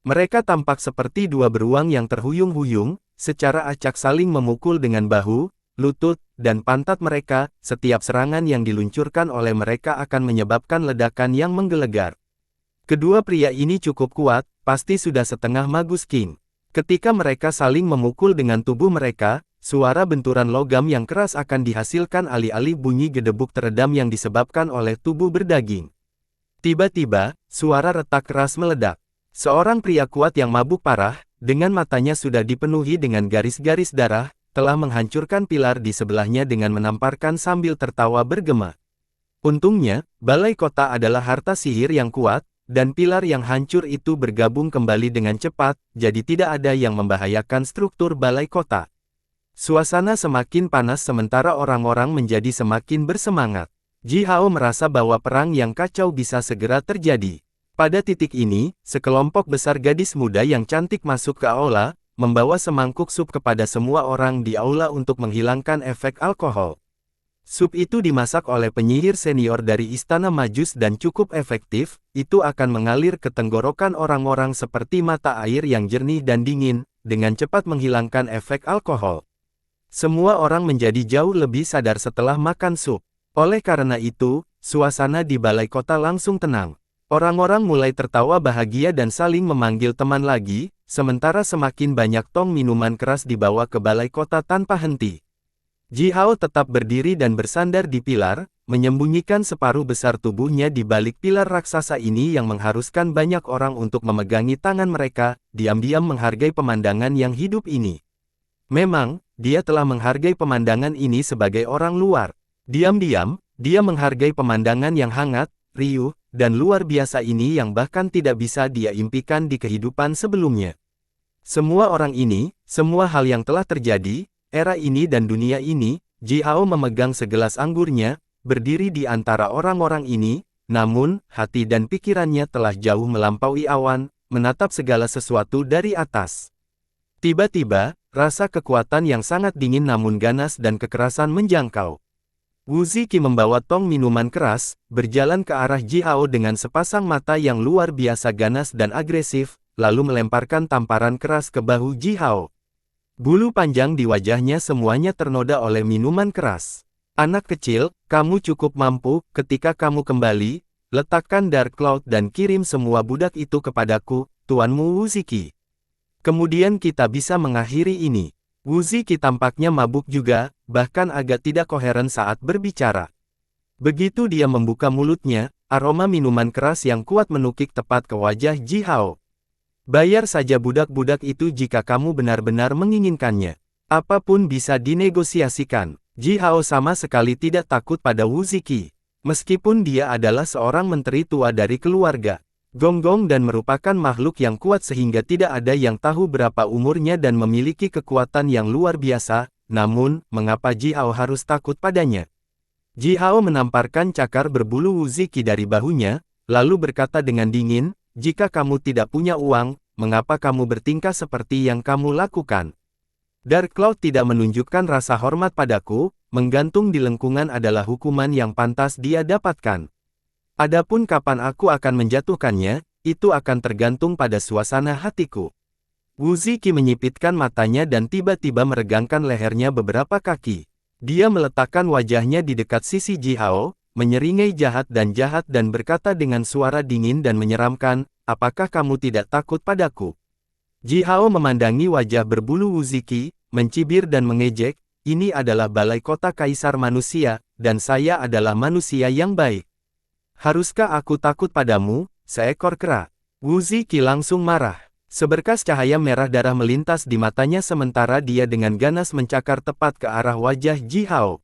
Mereka tampak seperti dua beruang yang terhuyung-huyung, secara acak saling memukul dengan bahu, lutut, dan pantat mereka. Setiap serangan yang diluncurkan oleh mereka akan menyebabkan ledakan yang menggelegar. Kedua pria ini cukup kuat, pasti sudah setengah Magus King. Ketika mereka saling memukul dengan tubuh mereka, suara benturan logam yang keras akan dihasilkan alih-alih bunyi gedebuk teredam yang disebabkan oleh tubuh berdaging. Tiba-tiba, suara retak keras meledak. Seorang pria kuat yang mabuk parah, dengan matanya sudah dipenuhi dengan garis-garis darah, telah menghancurkan pilar di sebelahnya dengan menamparkan sambil tertawa bergema. Untungnya, balai kota adalah harta sihir yang kuat, dan pilar yang hancur itu bergabung kembali dengan cepat, jadi tidak ada yang membahayakan struktur balai kota. Suasana semakin panas sementara orang-orang menjadi semakin bersemangat. Ji Hao merasa bahwa perang yang kacau bisa segera terjadi. Pada titik ini, sekelompok besar gadis muda yang cantik masuk ke aula, membawa semangkuk sup kepada semua orang di aula untuk menghilangkan efek alkohol. Sup itu dimasak oleh penyihir senior dari Istana Majus dan cukup efektif, itu akan mengalir ke tenggorokan orang-orang seperti mata air yang jernih dan dingin, dengan cepat menghilangkan efek alkohol. Semua orang menjadi jauh lebih sadar setelah makan sup. Oleh karena itu, suasana di balai kota langsung tenang. Orang-orang mulai tertawa bahagia dan saling memanggil teman lagi, sementara semakin banyak tong minuman keras dibawa ke balai kota tanpa henti. Ji Hao tetap berdiri dan bersandar di pilar, menyembunyikan separuh besar tubuhnya di balik pilar raksasa ini yang mengharuskan banyak orang untuk memegangi tangan mereka, diam-diam menghargai pemandangan yang hidup ini. Memang, dia telah menghargai pemandangan ini sebagai orang luar. Diam-diam, dia menghargai pemandangan yang hangat, riuh, dan luar biasa ini yang bahkan tidak bisa dia impikan di kehidupan sebelumnya. Semua orang ini, semua hal yang telah terjadi, era ini dan dunia ini, Ji Hao memegang segelas anggurnya, berdiri di antara orang-orang ini, namun, hati dan pikirannya telah jauh melampaui awan, menatap segala sesuatu dari atas. Tiba-tiba, rasa kekuatan yang sangat dingin namun ganas dan kekerasan menjangkau. Wu Ziki membawa tong minuman keras, berjalan ke arah Ji Hao dengan sepasang mata yang luar biasa ganas dan agresif, lalu melemparkan tamparan keras ke bahu Ji Hao. Bulu panjang di wajahnya semuanya ternoda oleh minuman keras. Anak kecil, kamu cukup mampu, ketika kamu kembali, letakkan Dark Cloud dan kirim semua budak itu kepadaku, tuanmu Wu Ziki. Kemudian kita bisa mengakhiri ini. Wu Ziki tampaknya mabuk juga, bahkan agak tidak koheren saat berbicara. Begitu dia membuka mulutnya, aroma minuman keras yang kuat menukik tepat ke wajah Ji Hao. Bayar saja budak-budak itu jika kamu benar-benar menginginkannya. Apapun bisa dinegosiasikan. Ji Hao sama sekali tidak takut pada Wu Ziki. Meskipun dia adalah seorang menteri tua dari keluarga Gonggong dan merupakan makhluk yang kuat sehingga tidak ada yang tahu berapa umurnya dan memiliki kekuatan yang luar biasa, namun, mengapa Ji Hao harus takut padanya? Ji Hao menamparkan cakar berbulu Wu Ziki dari bahunya, lalu berkata dengan dingin, jika kamu tidak punya uang, mengapa kamu bertingkah seperti yang kamu lakukan? Dark Cloud tidak menunjukkan rasa hormat padaku, menggantung di lengkungan adalah hukuman yang pantas dia dapatkan. Adapun kapan aku akan menjatuhkannya, itu akan tergantung pada suasana hatiku. Wu Ziki menyipitkan matanya dan tiba-tiba meregangkan lehernya beberapa kaki. Dia meletakkan wajahnya di dekat sisi Ji Hao, menyeringai jahat dan berkata dengan suara dingin dan menyeramkan, apakah kamu tidak takut padaku? Ji Hao memandangi wajah berbulu Wu Ziki, mencibir dan mengejek, ini adalah balai kota kaisar manusia, dan saya adalah manusia yang baik. Haruskah aku takut padamu, seekor kera? Wu Ziki langsung marah. Seberkas cahaya merah darah melintas di matanya sementara dia dengan ganas mencakar tepat ke arah wajah Ji Hao.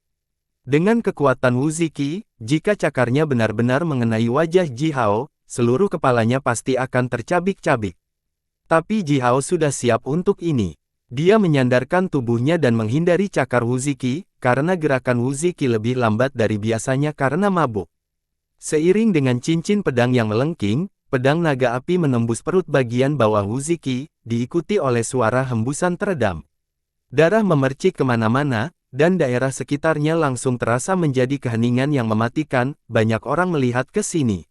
Dengan kekuatan Wu Ziki, jika cakarnya benar-benar mengenai wajah Ji Hao, seluruh kepalanya pasti akan tercabik-cabik. Tapi Ji Hao sudah siap untuk ini. Dia menyandarkan tubuhnya dan menghindari cakar Wu Ziki, karena gerakan Wu Ziki lebih lambat dari biasanya karena mabuk. Seiring dengan cincin pedang yang melengking, pedang naga api menembus perut bagian bawah Wu Ziki, diikuti oleh suara hembusan teredam. Darah memercik kemana-mana, dan daerah sekitarnya langsung terasa menjadi keheningan yang mematikan, banyak orang melihat ke sini.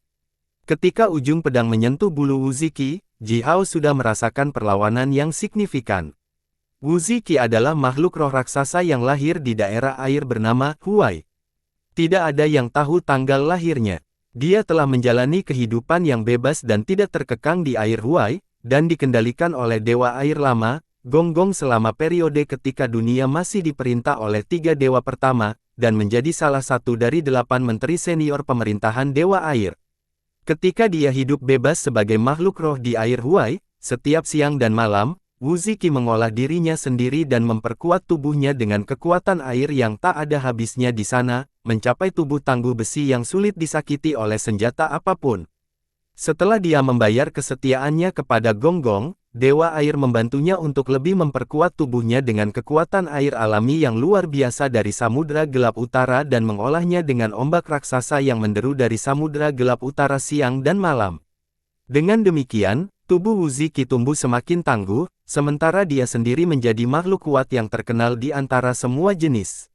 Ketika ujung pedang menyentuh bulu Wu Ziki, Ji Hao sudah merasakan perlawanan yang signifikan. Wu Ziki adalah makhluk roh raksasa yang lahir di daerah air bernama Huai. Tidak ada yang tahu tanggal lahirnya. Dia telah menjalani kehidupan yang bebas dan tidak terkekang di air Huai, dan dikendalikan oleh Dewa Air Lama, Gonggong selama periode ketika dunia masih diperintah oleh 3 dewa pertama, dan menjadi salah satu dari 8 menteri senior pemerintahan Dewa Air. Ketika dia hidup bebas sebagai makhluk roh di air Huai, setiap siang dan malam, Wu Ziki mengolah dirinya sendiri dan memperkuat tubuhnya dengan kekuatan air yang tak ada habisnya di sana, mencapai tubuh tangguh besi yang sulit disakiti oleh senjata apapun. Setelah dia membayar kesetiaannya kepada Gonggong, Dewa Air membantunya untuk lebih memperkuat tubuhnya dengan kekuatan air alami yang luar biasa dari Samudra Gelap Utara dan mengolahnya dengan ombak raksasa yang menderu dari Samudra Gelap Utara siang dan malam. Dengan demikian, tubuh Wu Ziki tumbuh semakin tangguh, sementara dia sendiri menjadi makhluk kuat yang terkenal di antara semua jenis.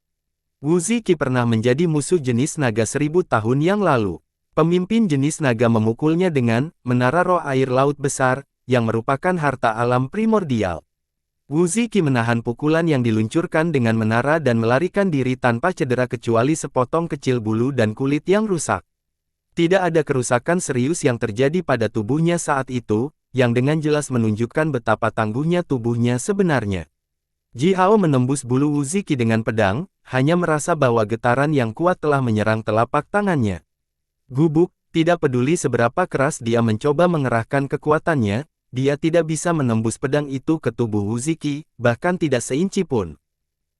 Wu Ziki pernah menjadi musuh jenis naga 1000 tahun yang lalu. Pemimpin jenis naga memukulnya dengan menara roh air laut besar, yang merupakan harta alam primordial. Wu Ziki menahan pukulan yang diluncurkan dengan menara dan melarikan diri tanpa cedera kecuali sepotong kecil bulu dan kulit yang rusak. Tidak ada kerusakan serius yang terjadi pada tubuhnya saat itu, yang dengan jelas menunjukkan betapa tangguhnya tubuhnya sebenarnya. Ji Hao menembus bulu Wu Ziki dengan pedang, hanya merasa bahwa getaran yang kuat telah menyerang telapak tangannya. Gubuk, tidak peduli seberapa keras dia mencoba mengerahkan kekuatannya, dia tidak bisa menembus pedang itu ke tubuh Wu Ziki, bahkan tidak seinci pun.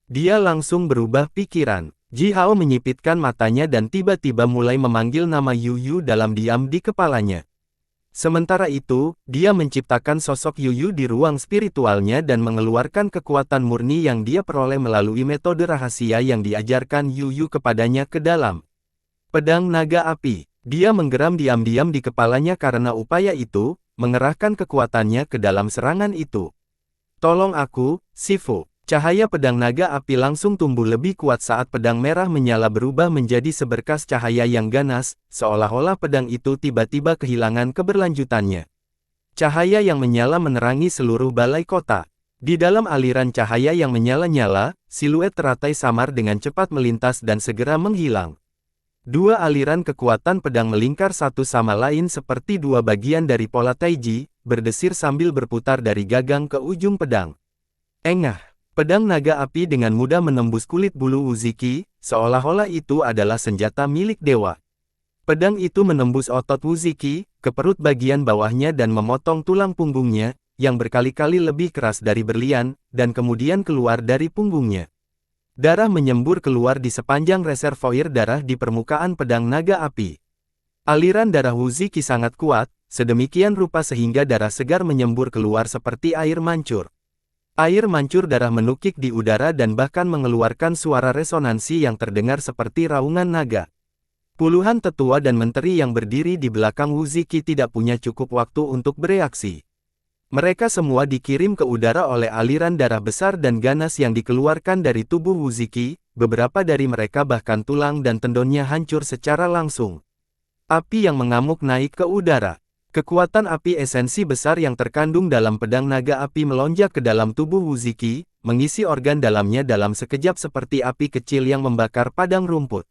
Dia langsung berubah pikiran. Ji Hao menyipitkan matanya dan tiba-tiba mulai memanggil nama Yu Yu dalam diam di kepalanya. Sementara itu, dia menciptakan sosok Yu Yu di ruang spiritualnya dan mengeluarkan kekuatan murni yang dia peroleh melalui metode rahasia yang diajarkan Yu Yu kepadanya ke dalam pedang naga api. Dia menggeram diam-diam di kepalanya karena upaya itu, mengerahkan kekuatannya ke dalam serangan itu. Tolong aku, Sifu. Cahaya pedang naga api langsung tumbuh lebih kuat saat pedang merah menyala berubah menjadi seberkas cahaya yang ganas, seolah-olah pedang itu tiba-tiba kehilangan keberlanjutannya. Cahaya yang menyala menerangi seluruh balai kota. Di dalam aliran cahaya yang menyala-nyala, siluet teratai samar dengan cepat melintas dan segera menghilang. Dua aliran kekuatan pedang melingkar satu sama lain seperti dua bagian dari pola taiji, berdesir sambil berputar dari gagang ke ujung pedang. Engah! Pedang naga api dengan mudah menembus kulit bulu Wu Ziki, seolah-olah itu adalah senjata milik dewa. Pedang itu menembus otot Wu Ziki, ke perut bagian bawahnya dan memotong tulang punggungnya, yang berkali-kali lebih keras dari berlian, dan kemudian keluar dari punggungnya. Darah menyembur keluar di sepanjang reservoir darah di permukaan pedang naga api. Aliran darah Wu Ziki sangat kuat, sedemikian rupa sehingga darah segar menyembur keluar seperti air mancur. Air mancur darah menukik di udara dan bahkan mengeluarkan suara resonansi yang terdengar seperti raungan naga. Puluhan tetua dan menteri yang berdiri di belakang Wu Ziki tidak punya cukup waktu untuk bereaksi. Mereka semua dikirim ke udara oleh aliran darah besar dan ganas yang dikeluarkan dari tubuh Wu Ziki, beberapa dari mereka bahkan tulang dan tendonnya hancur secara langsung. Api yang mengamuk naik ke udara. Kekuatan api esensi besar yang terkandung dalam pedang naga api melonjak ke dalam tubuh Wu Ziki, mengisi organ dalamnya dalam sekejap seperti api kecil yang membakar padang rumput.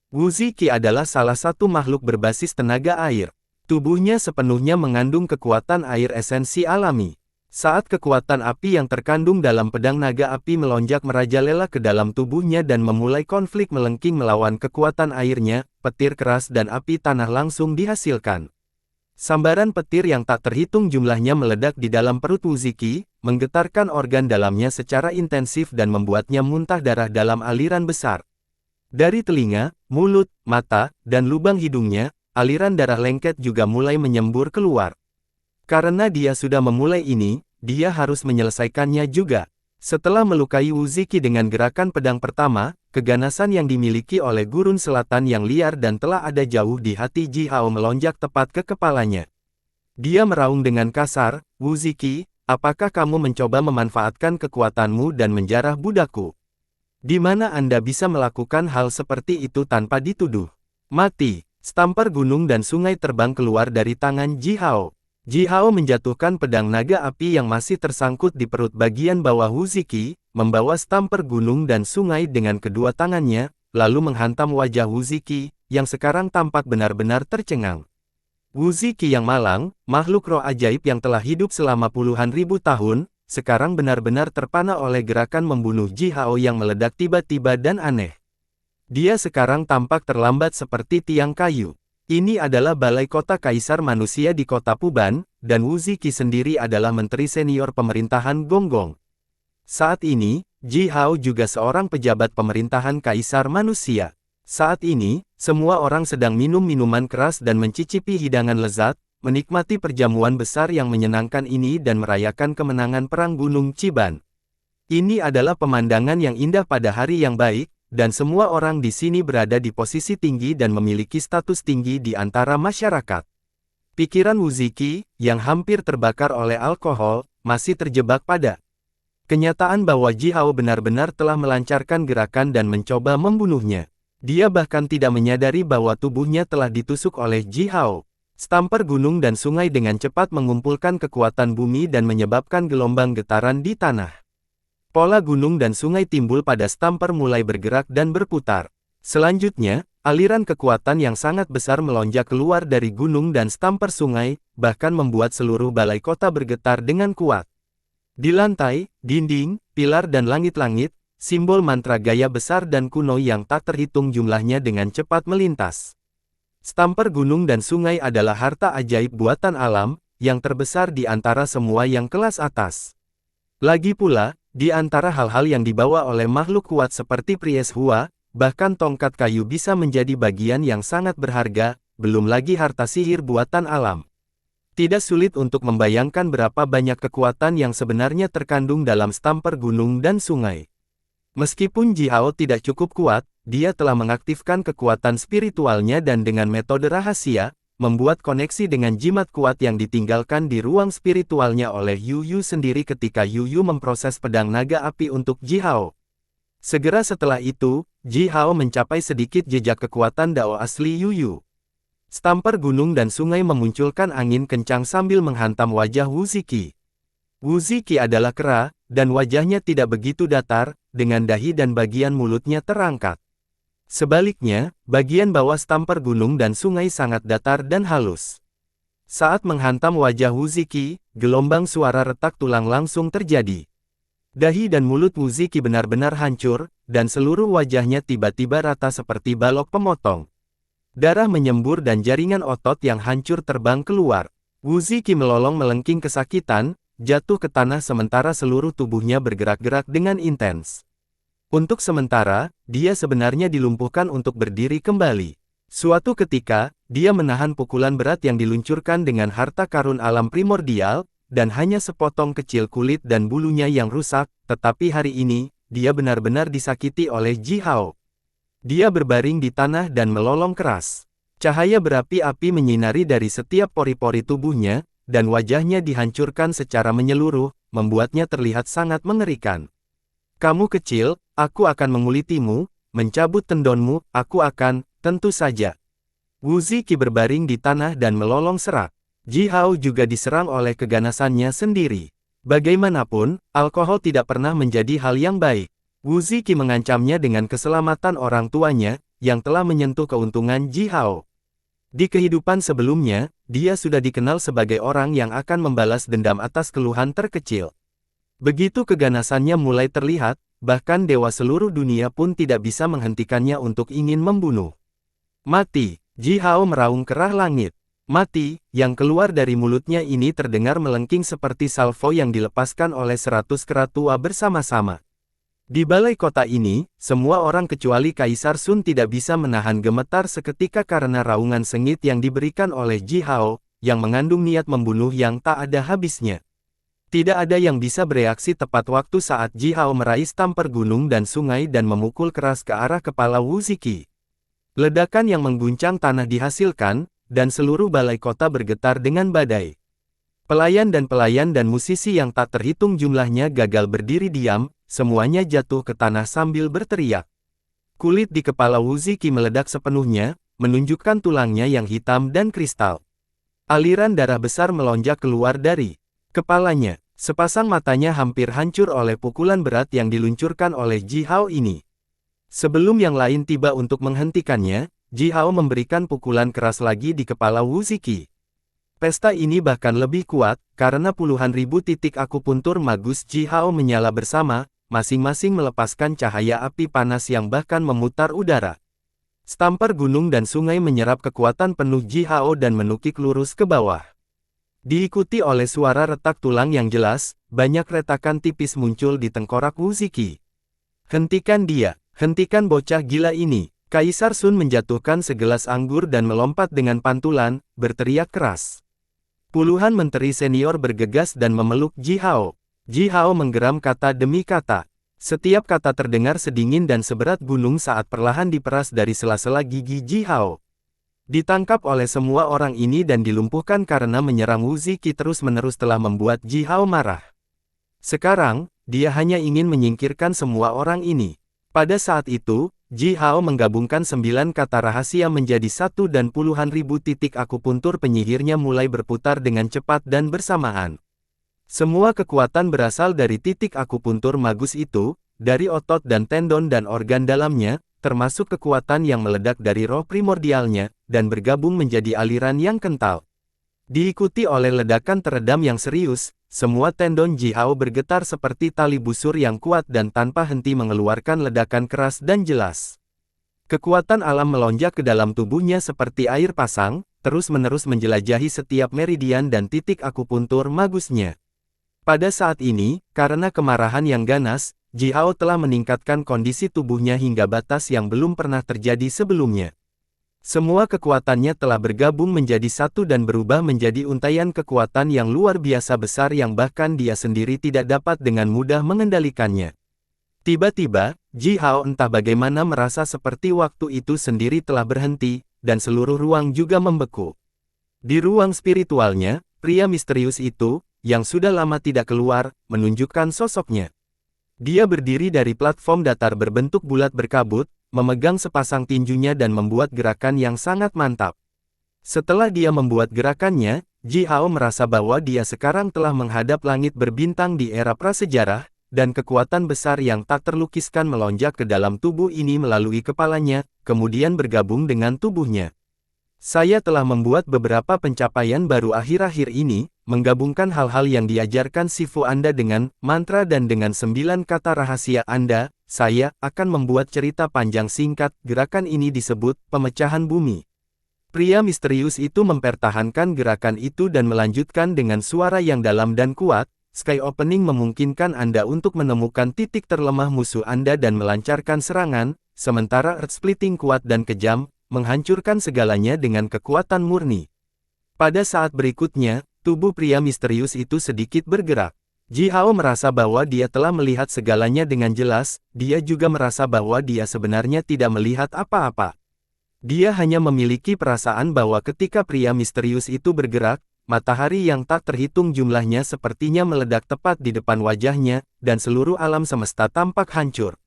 Wu Ziki adalah salah satu makhluk berbasis tenaga air. Tubuhnya sepenuhnya mengandung kekuatan air esensi alami. Saat kekuatan api yang terkandung dalam pedang naga api melonjak merajalela ke dalam tubuhnya dan memulai konflik melengking melawan kekuatan airnya, petir keras dan api tanah langsung dihasilkan. Sambaran petir yang tak terhitung jumlahnya meledak di dalam perut Wu Ziki, menggetarkan organ dalamnya secara intensif dan membuatnya muntah darah dalam aliran besar. Dari telinga, mulut, mata, dan lubang hidungnya, aliran darah lengket juga mulai menyembur keluar. Karena dia sudah memulai ini, dia harus menyelesaikannya juga. Setelah melukai Wu Ziki dengan gerakan pedang pertama, keganasan yang dimiliki oleh gurun selatan yang liar dan telah ada jauh di hati Ji Hao melonjak tepat ke kepalanya. Dia meraung dengan kasar, "Wu Ziki, apakah kamu mencoba memanfaatkan kekuatanmu dan menjarah budakku? Di mana Anda bisa melakukan hal seperti itu tanpa dituduh? Mati!" Stampar gunung dan sungai terbang keluar dari tangan Ji Hao. Ji Hao menjatuhkan pedang naga api yang masih tersangkut di perut bagian bawah Wu Ziki, membawa stampar gunung dan sungai dengan kedua tangannya, lalu menghantam wajah Wu Ziki, yang sekarang tampak benar-benar tercengang. Wu Ziki yang malang, makhluk roh ajaib yang telah hidup selama puluhan ribu tahun, sekarang benar-benar terpana oleh gerakan membunuh Ji Hao yang meledak tiba-tiba dan aneh. Dia sekarang tampak terlambat seperti tiang kayu. Ini adalah balai kota kaisar manusia di kota Puban, dan Wu Ziki sendiri adalah menteri senior pemerintahan Gonggong. Saat ini, Ji Hao juga seorang pejabat pemerintahan kaisar manusia. Saat ini, semua orang sedang minum minuman keras dan mencicipi hidangan lezat, menikmati perjamuan besar yang menyenangkan ini dan merayakan kemenangan perang Gunung Chiban. Ini adalah pemandangan yang indah pada hari yang baik, dan semua orang di sini berada di posisi tinggi dan memiliki status tinggi di antara masyarakat. Pikiran Wu Ziki, yang hampir terbakar oleh alkohol, masih terjebak pada kenyataan bahwa Ji Hao benar-benar telah melancarkan gerakan dan mencoba membunuhnya. Dia bahkan tidak menyadari bahwa tubuhnya telah ditusuk oleh Ji Hao. Stampar gunung dan sungai dengan cepat mengumpulkan kekuatan bumi dan menyebabkan gelombang getaran di tanah. Pola gunung dan sungai timbul pada stampar mulai bergerak dan berputar. Selanjutnya, aliran kekuatan yang sangat besar melonjak keluar dari gunung dan stamper sungai, bahkan membuat seluruh balai kota bergetar dengan kuat. Di lantai, dinding, pilar dan langit-langit, simbol mantra gaya besar dan kuno yang tak terhitung jumlahnya dengan cepat melintas. Stamper gunung dan sungai adalah harta ajaib buatan alam, yang terbesar di antara semua yang kelas atas. Lagi pula, di antara hal-hal yang dibawa oleh makhluk kuat seperti Pries Hua, bahkan tongkat kayu bisa menjadi bagian yang sangat berharga, belum lagi harta sihir buatan alam. Tidak sulit untuk membayangkan berapa banyak kekuatan yang sebenarnya terkandung dalam stamper gunung dan sungai. Meskipun Ji Hao tidak cukup kuat, dia telah mengaktifkan kekuatan spiritualnya dan dengan metode rahasia, membuat koneksi dengan jimat kuat yang ditinggalkan di ruang spiritualnya oleh Yu Yu sendiri ketika Yu Yu memproses pedang naga api untuk Ji Hao. Segera setelah itu, Ji Hao mencapai sedikit jejak kekuatan Dao asli Yu Yu. Stamper gunung dan sungai memunculkan angin kencang sambil menghantam wajah Wu Ziki. Wu Ziki adalah kera, dan wajahnya tidak begitu datar, dengan dahi dan bagian mulutnya terangkat. Sebaliknya, bagian bawah stamper gunung dan sungai sangat datar dan halus. Saat menghantam wajah Wu Ziki, gelombang suara retak tulang langsung terjadi. Dahi dan mulut Wu Ziki benar-benar hancur, dan seluruh wajahnya tiba-tiba rata seperti balok pemotong. Darah menyembur dan jaringan otot yang hancur terbang keluar. Wu Ziki melolong melengking kesakitan, jatuh ke tanah sementara seluruh tubuhnya bergerak-gerak dengan intens. Untuk sementara, dia sebenarnya dilumpuhkan untuk berdiri kembali. Suatu ketika, dia menahan pukulan berat yang diluncurkan dengan harta karun alam primordial, dan hanya sepotong kecil kulit dan bulunya yang rusak, tetapi hari ini, dia benar-benar disakiti oleh Ji Hao. Dia berbaring di tanah dan melolong keras. Cahaya berapi-api menyinari dari setiap pori-pori tubuhnya, dan wajahnya dihancurkan secara menyeluruh, membuatnya terlihat sangat mengerikan. Kamu kecil, aku akan mengulitimu, mencabut tendonmu, aku akan, tentu saja. Wu Ziki berbaring di tanah dan melolong serak. Ji Hao juga diserang oleh keganasannya sendiri. Bagaimanapun, alkohol tidak pernah menjadi hal yang baik. Wu Ziki mengancamnya dengan keselamatan orang tuanya, yang telah menyentuh keuntungan Ji Hao. Di kehidupan sebelumnya, dia sudah dikenal sebagai orang yang akan membalas dendam atas keluhan terkecil. Begitu keganasannya mulai terlihat, bahkan dewa seluruh dunia pun tidak bisa menghentikannya untuk ingin membunuh. Mati, Ji Hao meraung kerah langit. Mati, yang keluar dari mulutnya ini terdengar melengking seperti salvo yang dilepaskan oleh 100 kera tua bersama-sama. Di balai kota ini, semua orang kecuali Kaisar Sun tidak bisa menahan gemetar seketika karena raungan sengit yang diberikan oleh Ji Hao, yang mengandung niat membunuh yang tak ada habisnya. Tidak ada yang bisa bereaksi tepat waktu saat Ji Hao meraih stamper gunung dan sungai dan memukul keras ke arah kepala Wu Ziki. Ledakan yang mengguncang tanah dihasilkan, dan seluruh balai kota bergetar dengan badai. Pelayan dan musisi yang tak terhitung jumlahnya gagal berdiri diam, semuanya jatuh ke tanah sambil berteriak. Kulit di kepala Wu Ziki meledak sepenuhnya, menunjukkan tulangnya yang hitam dan kristal. Aliran darah besar melonjak keluar dari kepalanya. Sepasang matanya hampir hancur oleh pukulan berat yang diluncurkan oleh Ji Hao ini. Sebelum yang lain tiba untuk menghentikannya, Ji Hao memberikan pukulan keras lagi di kepala Wu Ziki. Pesta ini bahkan lebih kuat, karena puluhan ribu titik akupuntur magus Ji Hao menyala bersama, masing-masing melepaskan cahaya api panas yang bahkan memutar udara. Stamper gunung dan sungai menyerap kekuatan penuh Ji Hao dan menukik lurus ke bawah. Diikuti oleh suara retak tulang yang jelas, banyak retakan tipis muncul di tengkorak Wu Ziki. Hentikan dia, hentikan bocah gila ini. Kaisar Sun menjatuhkan segelas anggur dan melompat dengan pantulan, berteriak keras. Puluhan menteri senior bergegas dan memeluk Ji Hao. Ji Hao menggeram kata demi kata. Setiap kata terdengar sedingin dan seberat gunung saat perlahan diperas dari sela-sela gigi Ji Hao. Ditangkap oleh semua orang ini dan dilumpuhkan karena menyerang Wu Ziki terus-menerus telah membuat Ji Hao marah. Sekarang, dia hanya ingin menyingkirkan semua orang ini. Pada saat itu, Ji Hao menggabungkan 9 kata rahasia menjadi satu dan puluhan ribu titik akupuntur penyihirnya mulai berputar dengan cepat dan bersamaan. Semua kekuatan berasal dari titik akupuntur magus itu, dari otot dan tendon dan organ dalamnya, termasuk kekuatan yang meledak dari roh primordialnya, dan bergabung menjadi aliran yang kental. Diikuti oleh ledakan teredam yang serius, semua tendon Ji Hao bergetar seperti tali busur yang kuat dan tanpa henti mengeluarkan ledakan keras dan jelas. Kekuatan alam melonjak ke dalam tubuhnya seperti air pasang, terus-menerus menjelajahi setiap meridian dan titik akupuntur magusnya. Pada saat ini, karena kemarahan yang ganas, Ji Hao telah meningkatkan kondisi tubuhnya hingga batas yang belum pernah terjadi sebelumnya. Semua kekuatannya telah bergabung menjadi satu dan berubah menjadi untaian kekuatan yang luar biasa besar yang bahkan dia sendiri tidak dapat dengan mudah mengendalikannya. Tiba-tiba, Ji Hao entah bagaimana merasa seperti waktu itu sendiri telah berhenti, dan seluruh ruang juga membeku. Di ruang spiritualnya, pria misterius itu, yang sudah lama tidak keluar, menunjukkan sosoknya. Dia berdiri dari platform datar berbentuk bulat berkabut, memegang sepasang tinjunya dan membuat gerakan yang sangat mantap. Setelah dia membuat gerakannya, Ji Hao merasa bahwa dia sekarang telah menghadap langit berbintang di era prasejarah, dan kekuatan besar yang tak terlukiskan melonjak ke dalam tubuh ini melalui kepalanya, kemudian bergabung dengan tubuhnya. Saya telah membuat beberapa pencapaian baru akhir-akhir ini, menggabungkan hal-hal yang diajarkan Sifu Anda dengan mantra dan dengan 9 kata rahasia Anda. Saya akan membuat cerita panjang singkat. Gerakan ini disebut pemecahan bumi. Pria misterius itu mempertahankan gerakan itu dan melanjutkan dengan suara yang dalam dan kuat. Sky Opening memungkinkan Anda untuk menemukan titik terlemah musuh Anda dan melancarkan serangan, sementara Earth Splitting kuat dan kejam, menghancurkan segalanya dengan kekuatan murni. Pada saat berikutnya, tubuh pria misterius itu sedikit bergerak. Ji Hao merasa bahwa dia telah melihat segalanya dengan jelas, dia juga merasa bahwa dia sebenarnya tidak melihat apa-apa. Dia hanya memiliki perasaan bahwa ketika pria misterius itu bergerak, matahari yang tak terhitung jumlahnya sepertinya meledak tepat di depan wajahnya, dan seluruh alam semesta tampak hancur.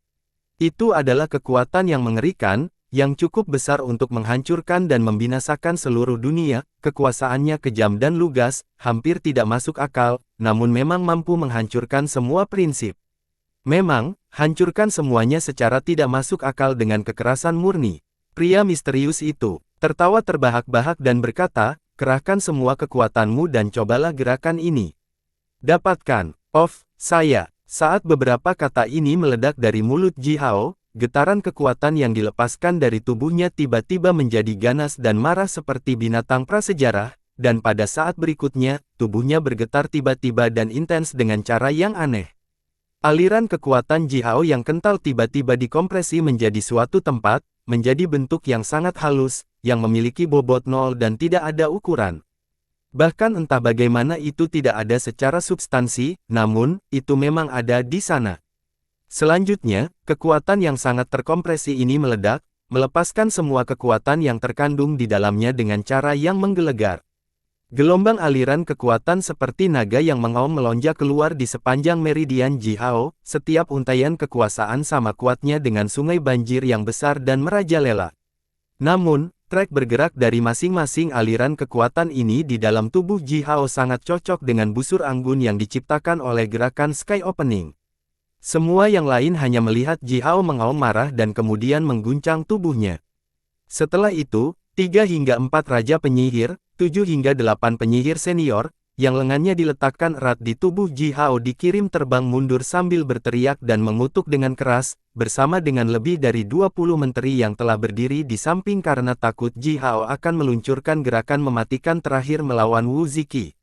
Itu adalah kekuatan yang mengerikan, yang cukup besar untuk menghancurkan dan membinasakan seluruh dunia. Kekuasaannya kejam dan lugas, hampir tidak masuk akal, namun memang mampu menghancurkan semua prinsip. Memang, hancurkan semuanya secara tidak masuk akal dengan kekerasan murni. Pria misterius itu tertawa terbahak-bahak dan berkata, "Kerahkan semua kekuatanmu dan cobalah gerakan ini." Dapatkan, saya. Saat beberapa kata ini meledak dari mulut Ji Hao, getaran kekuatan yang dilepaskan dari tubuhnya tiba-tiba menjadi ganas dan marah seperti binatang prasejarah, dan pada saat berikutnya, tubuhnya bergetar tiba-tiba dan intens dengan cara yang aneh. Aliran kekuatan Ji Hao yang kental tiba-tiba dikompresi menjadi suatu tempat, menjadi bentuk yang sangat halus, yang memiliki bobot nol dan tidak ada ukuran. Bahkan entah bagaimana itu tidak ada secara substansi, namun, itu memang ada di sana. Selanjutnya, kekuatan yang sangat terkompresi ini meledak, melepaskan semua kekuatan yang terkandung di dalamnya dengan cara yang menggelegar. Gelombang aliran kekuatan seperti naga yang mengaum melonjak keluar di sepanjang meridian Ji Hao, setiap untaian kekuasaan sama kuatnya dengan sungai banjir yang besar dan merajalela. Namun, trek bergerak dari masing-masing aliran kekuatan ini di dalam tubuh Ji Hao sangat cocok dengan busur anggun yang diciptakan oleh gerakan Sky Opening. Semua yang lain hanya melihat Ji Hao mengaum marah dan kemudian mengguncang tubuhnya. Setelah itu, 3 hingga 4 raja penyihir, 7 hingga 8 penyihir senior, yang lengannya diletakkan erat di tubuh Ji Hao dikirim terbang mundur sambil berteriak dan mengutuk dengan keras, bersama dengan lebih dari 20 menteri yang telah berdiri di samping karena takut Ji Hao akan meluncurkan gerakan mematikan terakhir melawan Wu Ziki.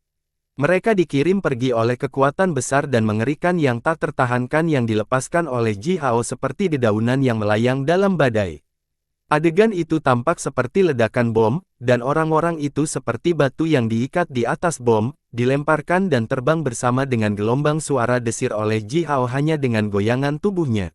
Mereka dikirim pergi oleh kekuatan besar dan mengerikan yang tak tertahankan yang dilepaskan oleh Ji Hao seperti dedaunan yang melayang dalam badai. Adegan itu tampak seperti ledakan bom, dan orang-orang itu seperti batu yang diikat di atas bom, dilemparkan dan terbang bersama dengan gelombang suara desir oleh Ji Hao hanya dengan goyangan tubuhnya.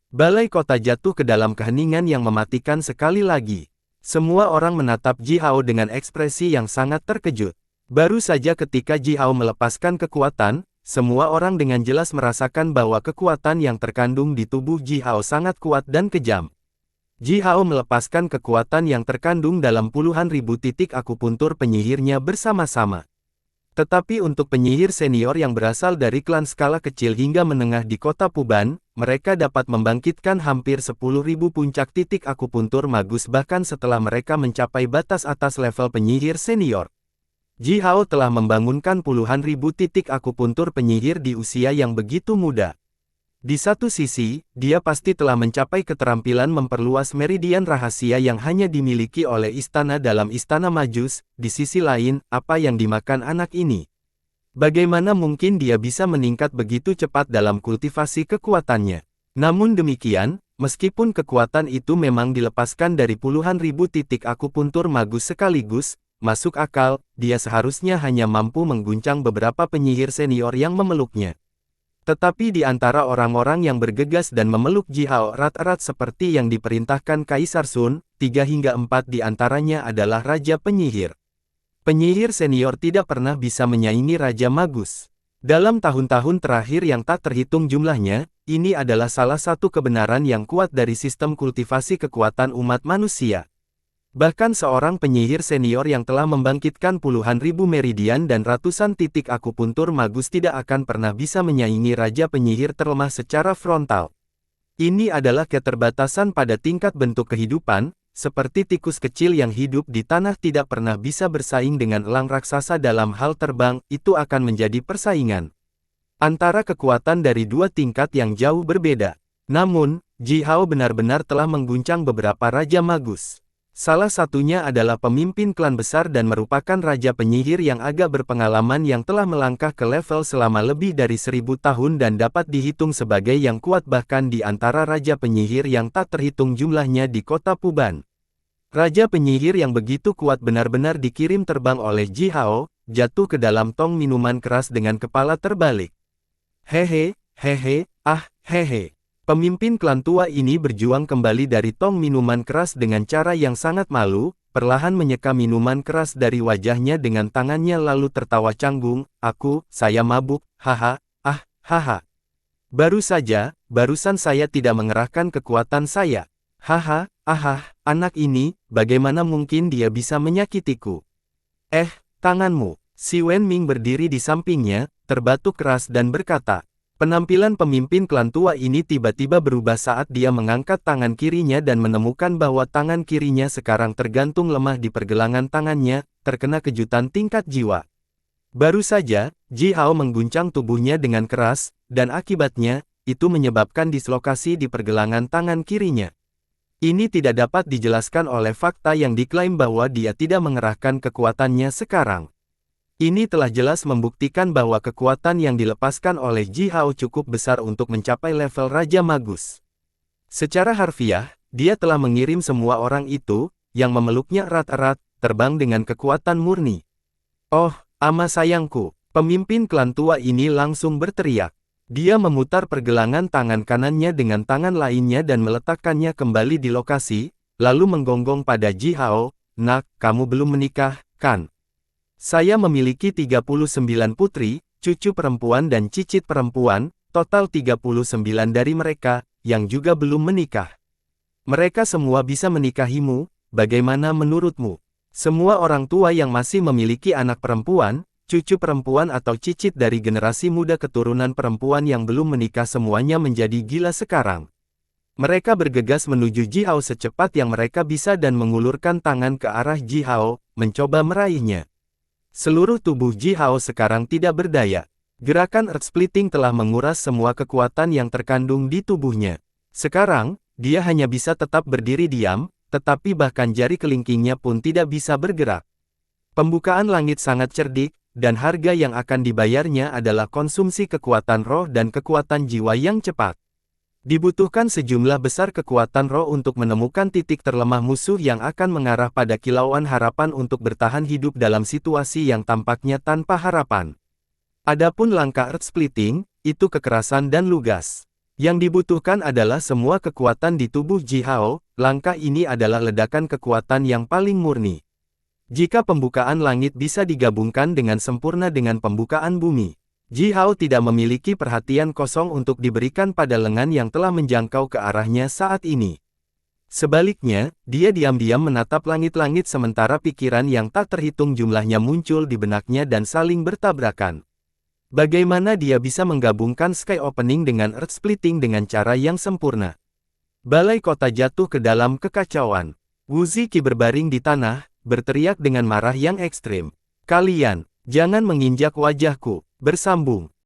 Balai kota jatuh ke dalam keheningan yang mematikan sekali lagi. Semua orang menatap Ji Hao dengan ekspresi yang sangat terkejut. Baru saja ketika Ji Hao melepaskan kekuatan, semua orang dengan jelas merasakan bahwa kekuatan yang terkandung di tubuh Ji Hao sangat kuat dan kejam. Ji Hao melepaskan kekuatan yang terkandung dalam puluhan ribu titik akupuntur penyihirnya bersama-sama. Tetapi untuk penyihir senior yang berasal dari klan skala kecil hingga menengah di kota Puban, mereka dapat membangkitkan hampir 10.000 puncak titik akupuntur magus bahkan setelah mereka mencapai batas atas level penyihir senior. Ji Hao telah membangunkan puluhan ribu titik akupuntur penyihir di usia yang begitu muda. Di satu sisi, dia pasti telah mencapai keterampilan memperluas meridian rahasia yang hanya dimiliki oleh istana dalam istana Majus. Di sisi lain, apa yang dimakan anak ini? Bagaimana mungkin dia bisa meningkat begitu cepat dalam kultivasi kekuatannya? Namun demikian, meskipun kekuatan itu memang dilepaskan dari puluhan ribu titik akupuntur magus sekaligus, masuk akal, dia seharusnya hanya mampu mengguncang beberapa penyihir senior yang memeluknya. Tetapi di antara orang-orang yang bergegas dan memeluk Ji Hao erat-erat seperti yang diperintahkan Kaisar Sun, 3 hingga 4 di antaranya adalah Raja Penyihir. Penyihir senior tidak pernah bisa menyaingi Raja Magus. Dalam tahun-tahun terakhir yang tak terhitung jumlahnya, ini adalah salah satu kebenaran yang kuat dari sistem kultivasi kekuatan umat manusia. Bahkan seorang penyihir senior yang telah membangkitkan puluhan ribu meridian dan ratusan titik akupuntur magus tidak akan pernah bisa menyaingi Raja Penyihir terlemah secara frontal. Ini adalah keterbatasan pada tingkat bentuk kehidupan, seperti tikus kecil yang hidup di tanah tidak pernah bisa bersaing dengan elang raksasa dalam hal terbang, itu akan menjadi persaingan antara kekuatan dari dua tingkat yang jauh berbeda. Namun, Ji Hao benar-benar telah mengguncang beberapa Raja Magus. Salah satunya adalah pemimpin klan besar dan merupakan Raja Penyihir yang agak berpengalaman yang telah melangkah ke level selama lebih dari 1000 tahun dan dapat dihitung sebagai yang kuat bahkan di antara Raja Penyihir yang tak terhitung jumlahnya di kota Puban. Raja Penyihir yang begitu kuat benar-benar dikirim terbang oleh Ji Hao, jatuh ke dalam tong minuman keras dengan kepala terbalik. Hehe, hehe. Pemimpin klan tua ini berjuang kembali dari tong minuman keras dengan cara yang sangat malu, perlahan menyeka minuman keras dari wajahnya dengan tangannya lalu tertawa canggung, saya mabuk, haha, haha. Barusan saya tidak mengerahkan kekuatan saya. Haha, anak ini, bagaimana mungkin dia bisa menyakitiku? Tanganmu. Si Wen Ming berdiri di sampingnya, terbatuk keras dan berkata, penampilan pemimpin klan tua ini tiba-tiba berubah saat dia mengangkat tangan kirinya dan menemukan bahwa tangan kirinya sekarang tergantung lemah di pergelangan tangannya, terkena kejutan tingkat jiwa. Baru saja, Ji Hao mengguncang tubuhnya dengan keras, dan akibatnya, itu menyebabkan dislokasi di pergelangan tangan kirinya. Ini tidak dapat dijelaskan oleh fakta yang diklaim bahwa dia tidak mengerahkan kekuatannya sekarang. Ini telah jelas membuktikan bahwa kekuatan yang dilepaskan oleh Ji Hao cukup besar untuk mencapai level Raja Magus. Secara harfiah, dia telah mengirim semua orang itu, yang memeluknya erat-erat, terbang dengan kekuatan murni. Oh, ama sayangku, pemimpin klan tua ini langsung berteriak. Dia memutar pergelangan tangan kanannya dengan tangan lainnya dan meletakkannya kembali di lokasi, lalu menggonggong pada Ji Hao, "Nak, kamu belum menikah, kan? Saya memiliki 39 putri, cucu perempuan dan cicit perempuan, total 39 dari mereka, yang juga belum menikah. Mereka semua bisa menikahimu, bagaimana menurutmu?" Semua orang tua yang masih memiliki anak perempuan, cucu perempuan atau cicit dari generasi muda keturunan perempuan yang belum menikah semuanya menjadi gila sekarang. Mereka bergegas menuju Ji Hao secepat yang mereka bisa dan mengulurkan tangan ke arah Ji Hao, mencoba meraihnya. Seluruh tubuh Ji Hao sekarang tidak berdaya. Gerakan Earth Splitting telah menguras semua kekuatan yang terkandung di tubuhnya. Sekarang, dia hanya bisa tetap berdiri diam, tetapi bahkan jari kelingkingnya pun tidak bisa bergerak. Pembukaan langit sangat cerdik, dan harga yang akan dibayarnya adalah konsumsi kekuatan roh dan kekuatan jiwa yang cepat. Dibutuhkan sejumlah besar kekuatan roh untuk menemukan titik terlemah musuh yang akan mengarah pada kilauan harapan untuk bertahan hidup dalam situasi yang tampaknya tanpa harapan. Adapun langkah Earth Splitting, itu kekerasan dan lugas. Yang dibutuhkan adalah semua kekuatan di tubuh Ji Hao, langkah ini adalah ledakan kekuatan yang paling murni. Jika pembukaan langit bisa digabungkan dengan sempurna dengan pembukaan bumi, Ji Hao tidak memiliki perhatian kosong untuk diberikan pada lengan yang telah menjangkau ke arahnya saat ini. Sebaliknya, dia diam-diam menatap langit-langit sementara pikiran yang tak terhitung jumlahnya muncul di benaknya dan saling bertabrakan. Bagaimana dia bisa menggabungkan Sky Opening dengan Earth Splitting dengan cara yang sempurna? Balai kota jatuh ke dalam kekacauan. Wu Ziki berbaring di tanah, berteriak dengan marah yang ekstrim. Kalian, jangan menginjak wajahku, bersambung.